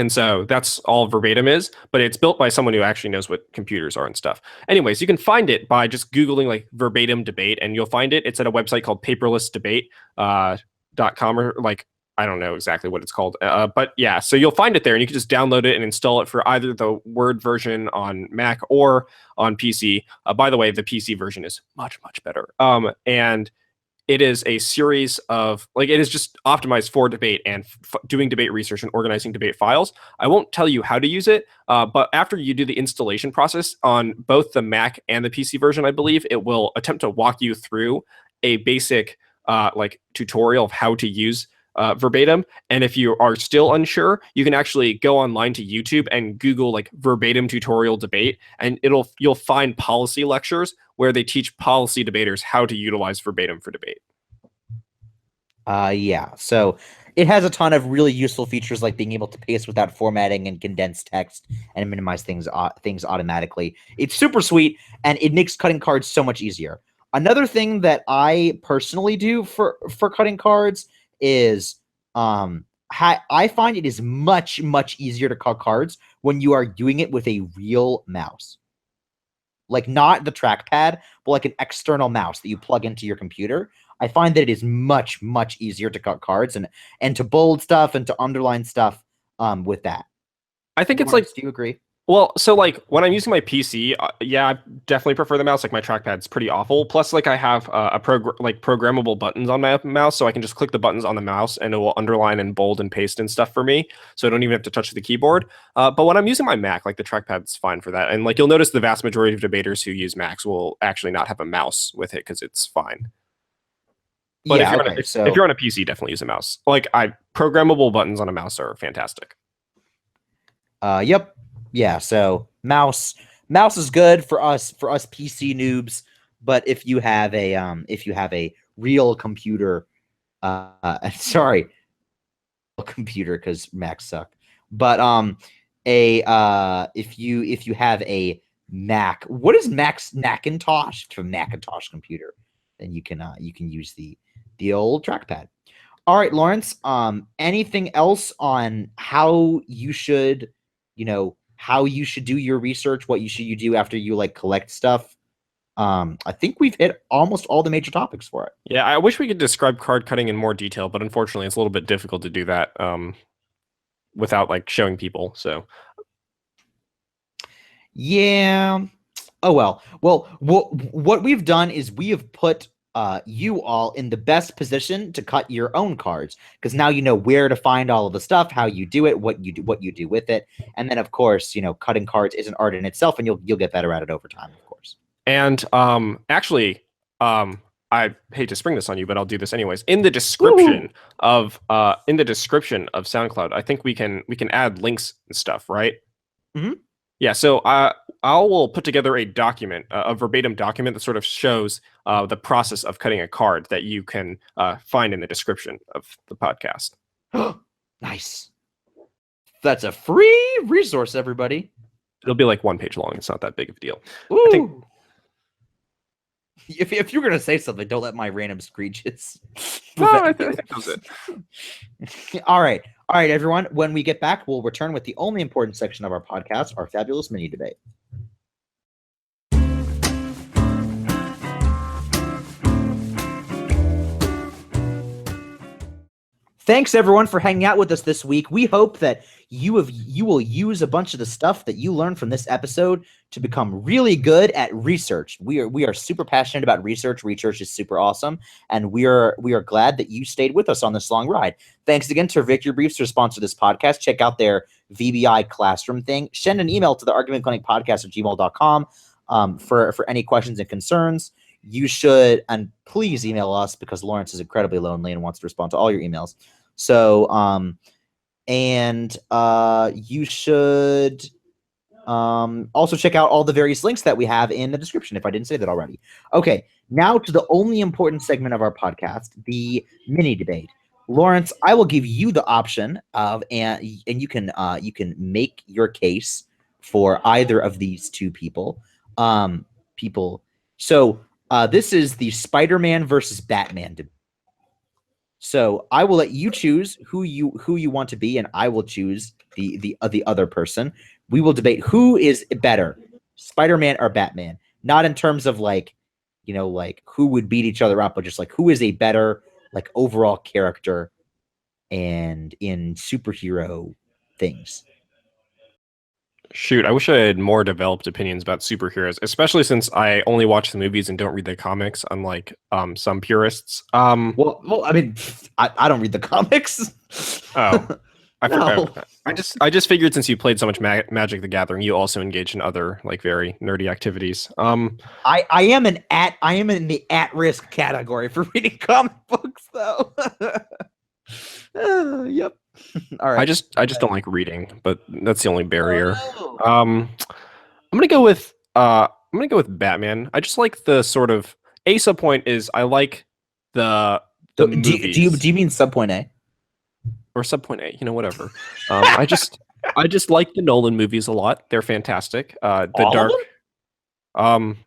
so that's all verbatim is, but it's built by someone who actually knows what computers are and stuff. Anyways, you can find it by just Googling like verbatim debate, and you'll find it. It's at a website called paperlessdebate.com or like, I don't know exactly what it's called. But yeah, so you'll find it there and you can just download it and install it for either the Word version on Mac or on PC. By the way, the PC version is much better. And it is a series of like it is just optimized for debate and doing debate research and organizing debate files. I won't tell you how to use it, but after you do the installation process on both the Mac and the PC version, I believe it will attempt to walk you through a basic like tutorial of how to use verbatim. And if you are still unsure, you can actually go online to YouTube and Google like verbatim tutorial debate, and you'll find policy lectures where they teach policy debaters how to utilize verbatim for debate. Yeah. So it has a ton of really useful features like being able to paste without formatting and condense text and minimize things automatically. It's super sweet and it makes cutting cards so much easier. Another thing that I personally do for cutting cards is I find it is much, much easier to cut cards when you are doing it with a real mouse. Like not the trackpad, but like an external mouse that you plug into your computer. I find that it is much, much easier to cut cards and to bold stuff and to underline stuff with that. I think it's like, Do you agree? well, so like when I'm using my PC, yeah, I definitely prefer the mouse. Like my trackpad's pretty awful. Plus, like I have programmable buttons on my mouse, so I can just click the buttons on the mouse and it will underline and bold and paste and stuff for me. So I don't even have to touch the keyboard. But when I'm using my Mac, like the trackpad's fine for that. And like you'll notice the vast majority of debaters who use Macs will actually not have a mouse with it because it's fine. But yeah, if you're on a PC, definitely use a mouse. Like programmable buttons on a mouse are fantastic. Yep. Yeah, so mouse is good for us PC noobs, but if you have a real computer, sorry, computer because Macs suck. But if you have a Mac, what is Macintosh? To a Macintosh computer, then you can use the old trackpad. All right, Lawrence. Anything else on how you should, how you should do your research? What you do after you like collect stuff? I think we've hit almost all the major topics for it. Yeah, I wish we could describe card cutting in more detail, but unfortunately, it's a little bit difficult to do that without like showing people. So, yeah. Oh well. Well, what we've done is we have put you all in the best position to cut your own cards because now you know where to find all of the stuff, how you do it, what you do with it, and then of course cutting cards is an art in itself, and you'll get better at it over time, of course. And actually, I hate to spring this on you, but I'll do this anyways. In the description of SoundCloud, I think we can add links and stuff, right? Mm-hmm. Yeah. So I will put together a document, a verbatim document that sort of shows the process of cutting a card that you can find in the description of the podcast. Nice. That's a free resource, everybody. It'll be like 1 page long. It's not that big of a deal. Ooh. I think if you're gonna say something, don't let my random screeches. No, I think that was it. All right, everyone. When we get back, we'll return with the only important section of our podcast, our fabulous mini debate. Thanks everyone for hanging out with us this week. We hope that you will use a bunch of the stuff that you learned from this episode to become really good at research. We are super passionate about research. Research is super awesome, and we are glad that you stayed with us on this long ride. Thanks again to Victory Briefs for sponsor this podcast. Check out their VBI classroom thing. Send an email to the argumentclinicpodcast@gmail.com for any questions and concerns. You should, and please email us because Lawrence is incredibly lonely and wants to respond to all your emails. So, you should also check out all the various links that we have in the description if I didn't say that already. Okay, now to the only important segment of our podcast, the mini debate. Lawrence, I will give you the option of and you can make your case for either of these two people. So this is the Spider-Man versus Batman debate. So I will let you choose who you want to be, and I will choose the other person. We will debate who is better, Spider-Man or Batman. Not in terms of like who would beat each other up, but just like who is a better like overall character and in superhero things. Shoot, I wish I had more developed opinions about superheroes, especially since I only watch the movies and don't read the comics, unlike some purists. Well, I mean, I don't read the comics. Oh, I No. forgot. I just figured since you played so much Magic the Gathering, you also engage in other like very nerdy activities. I am in the at-risk category for reading comic books, though. Yep. All right. I just don't like reading, but that's the only barrier. Oh. I'm gonna go with Batman. I just like the sort of a subpoint is I like the Do movies. you mean subpoint A? Or subpoint A, whatever. I just like the Nolan movies a lot. They're fantastic. The All of Dark. them?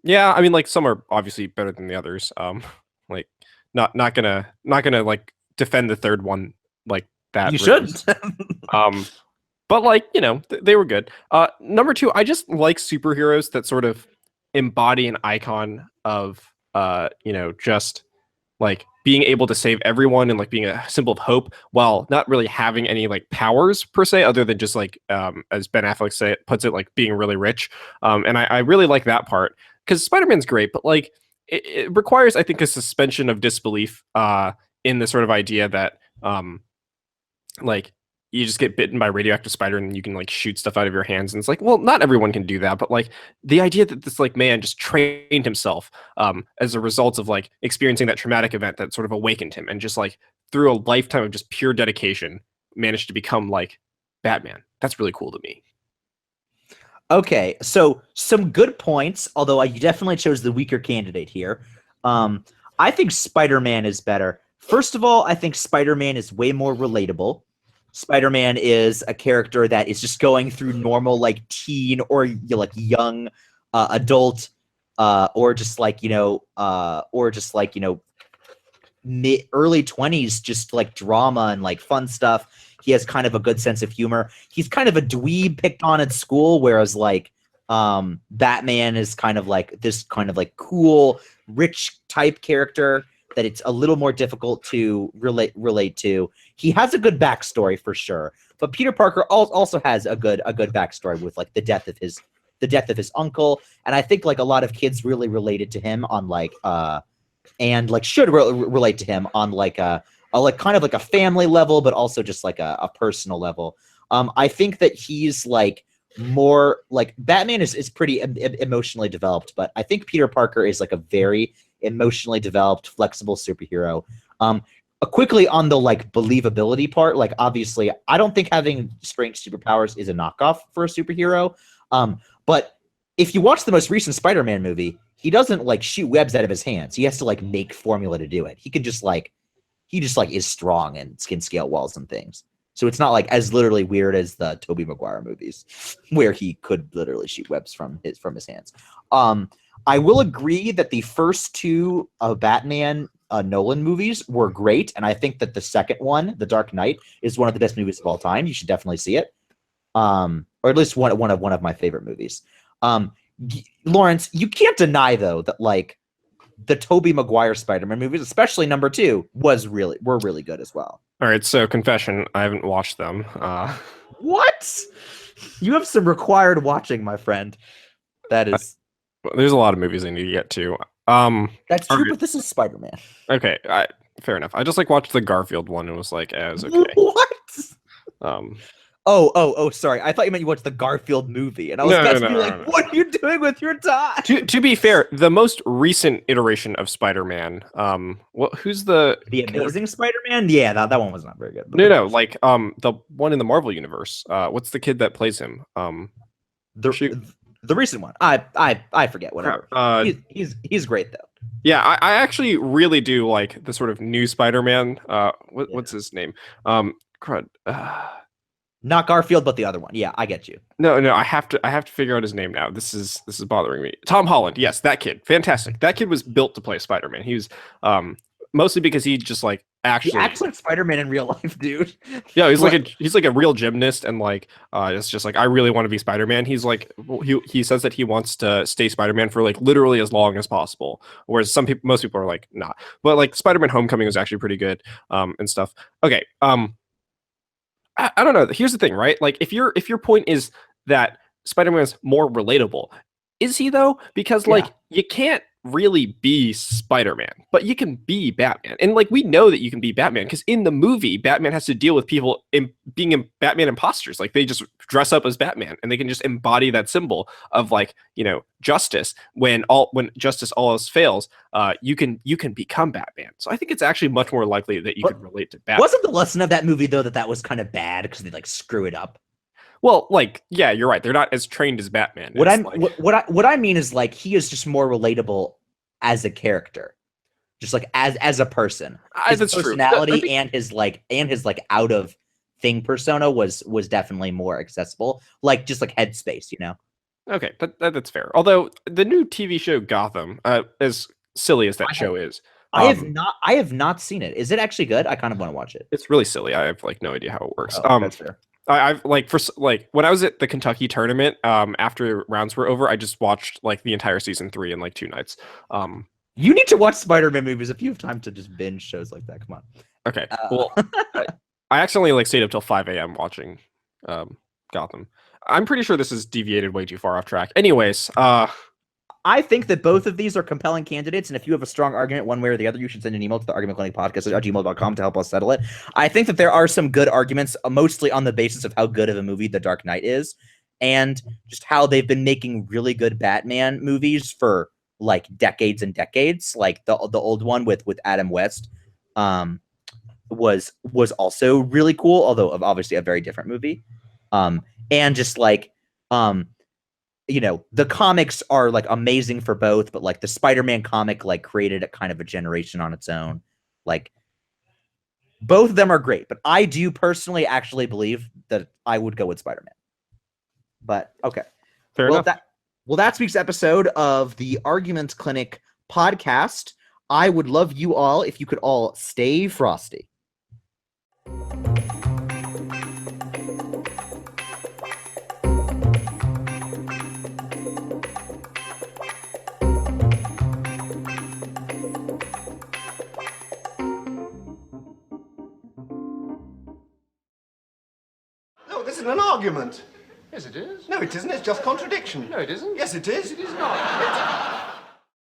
Yeah, I mean, like some are obviously better than the others. Like not gonna like defend the third one like that. You shouldn't. But like, you know, they were good. Number two, I just like superheroes that sort of embody an icon of you know, just like being able to save everyone and like being a symbol of hope while not really having any like powers per se, other than just like as Ben Affleck puts it, like being really rich. And I really like that part because Spider-Man's great, but like it requires, I think, a suspension of disbelief in the sort of idea that like you just get bitten by a radioactive spider and you can like shoot stuff out of your hands. And it's like, well, not everyone can do that. But like the idea that this like man just trained himself as a result of like experiencing that traumatic event that sort of awakened him and just like through a lifetime of just pure dedication managed to become like Batman. That's really cool to me. Okay, so some good points, although you definitely chose the weaker candidate here. I think Spider-Man is better. First of all, I think Spider-Man is way more relatable. Spider-Man is a character that is just going through normal like teen or like young adult or just like early 20s, just like drama and like fun stuff. He has kind of a good sense of humor. He's kind of a dweeb picked on at school, whereas like Batman is kind of like this kind of like cool rich type character that it's a little more difficult to relate to. He has a good backstory for sure, but Peter Parker also has a good backstory with like the death of his uncle, and I think like a lot of kids really related to him on like and like should relate to him on like a like kind of like a family level, but also just like a personal level. I think that he's like more like Batman is pretty emotionally developed, but I think Peter Parker is like a very emotionally developed, flexible superhero. Quickly on the like believability part, like obviously I don't think having strange superpowers is a knockoff for a superhero. But if you watch the most recent Spider-Man movie, he doesn't like shoot webs out of his hands. He has to like make formula to do it. He just is strong and can scale walls and things. So it's not like as literally weird as the Tobey Maguire movies where he could literally shoot webs from his hands. I will agree that the first two Batman Nolan movies were great, and I think that the second one, The Dark Knight, is one of the best movies of all time. You should definitely see it, or at least one of my favorite movies. Lawrence, you can't deny though that like the Tobey Maguire Spider-Man movies, especially number 2, were really good as well. All right, so confession, I haven't watched them. What? You have some required watching, my friend. That is. There's a lot of movies I need to get to. That's true, right. but this is Spider-Man. Okay, fair enough. I just like watched the Garfield one and was like, as okay. What? Oh, sorry. I thought you meant you watched the Garfield movie, and I was about to be like, what are you doing with your time? To be fair, the most recent iteration of Spider-Man, who's the Amazing Spider-Man? Yeah, that one was not very good. No, like the one in the Marvel universe. What's the kid that plays him? The recent one. I forget, whatever. He's great though. Yeah, I actually really do like the sort of new Spider-Man. What's his name? Not Garfield, but the other one. Yeah, I get you. No, I have to figure out his name now. This is bothering me. Tom Holland. Yes, that kid. Fantastic. That kid was built to play Spider-Man. He was mostly because he just like actually he acts like Spider-Man in real life, dude. Yeah, he's like a real gymnast, and like it's just like I really want to be Spider-Man. He's like he says that he wants to stay Spider-Man for like literally as long as possible. Whereas most people are like not. But like Spider-Man Homecoming was actually pretty good and stuff. Okay, I don't know. Here's the thing, right? Like if your point is that Spider-Man is more relatable, is he though? Because like you can't really be Spider-Man, but you can be Batman. And like we know that you can be Batman because in the movie, Batman has to deal with people being Batman imposters. Like they just dress up as Batman and they can just embody that symbol of like, you know, justice. When justice all else fails, you can become Batman. So I think it's actually much more likely that you could relate to Batman. Wasn't the lesson of that movie though that was kind of bad because they like screw it up? Well, like, yeah, you're right. They're not as trained as Batman. What I mean is like he is just more relatable as a character, just like as a person. His personality true. and his out of thing persona was definitely more accessible. Like just like Headspace, you know. Okay, that's fair. Although the new TV show Gotham, as silly as that show is, I have not seen it. Is it actually good? I kind of want to watch it. It's really silly. I have like no idea how it works. That's fair. I've like when I was at the Kentucky tournament, after rounds were over, I just watched like the entire season 3 in like 2 nights. You need to watch Spider-Man movies if you have time to just binge shows like that. Come on. Okay. Well, I accidentally like stayed up till 5 a.m. watching Gotham. I'm pretty sure this is deviated way too far off track. Anyways, I think that both of these are compelling candidates, and if you have a strong argument one way or the other, you should send an email to the argumentclinicpodcast@gmail.com to help us settle it. I think that there are some good arguments, mostly on the basis of how good of a movie The Dark Knight is, and just how they've been making really good Batman movies for like decades and decades. Like the old one with Adam West was also really cool, although obviously a very different movie. And just like you know, the comics are like amazing for both, but like the Spider-Man comic like created a kind of a generation on its own. Like both of them are great, but I do personally actually believe that I would go with Spider-Man. But okay. Fair enough. That's week's episode of the Argument Clinic podcast. I would love you all if you could all stay frosty. No, this isn't an argument. Yes, it is. No, it isn't. It's just contradiction. No, it isn't. Yes, it is. It is not.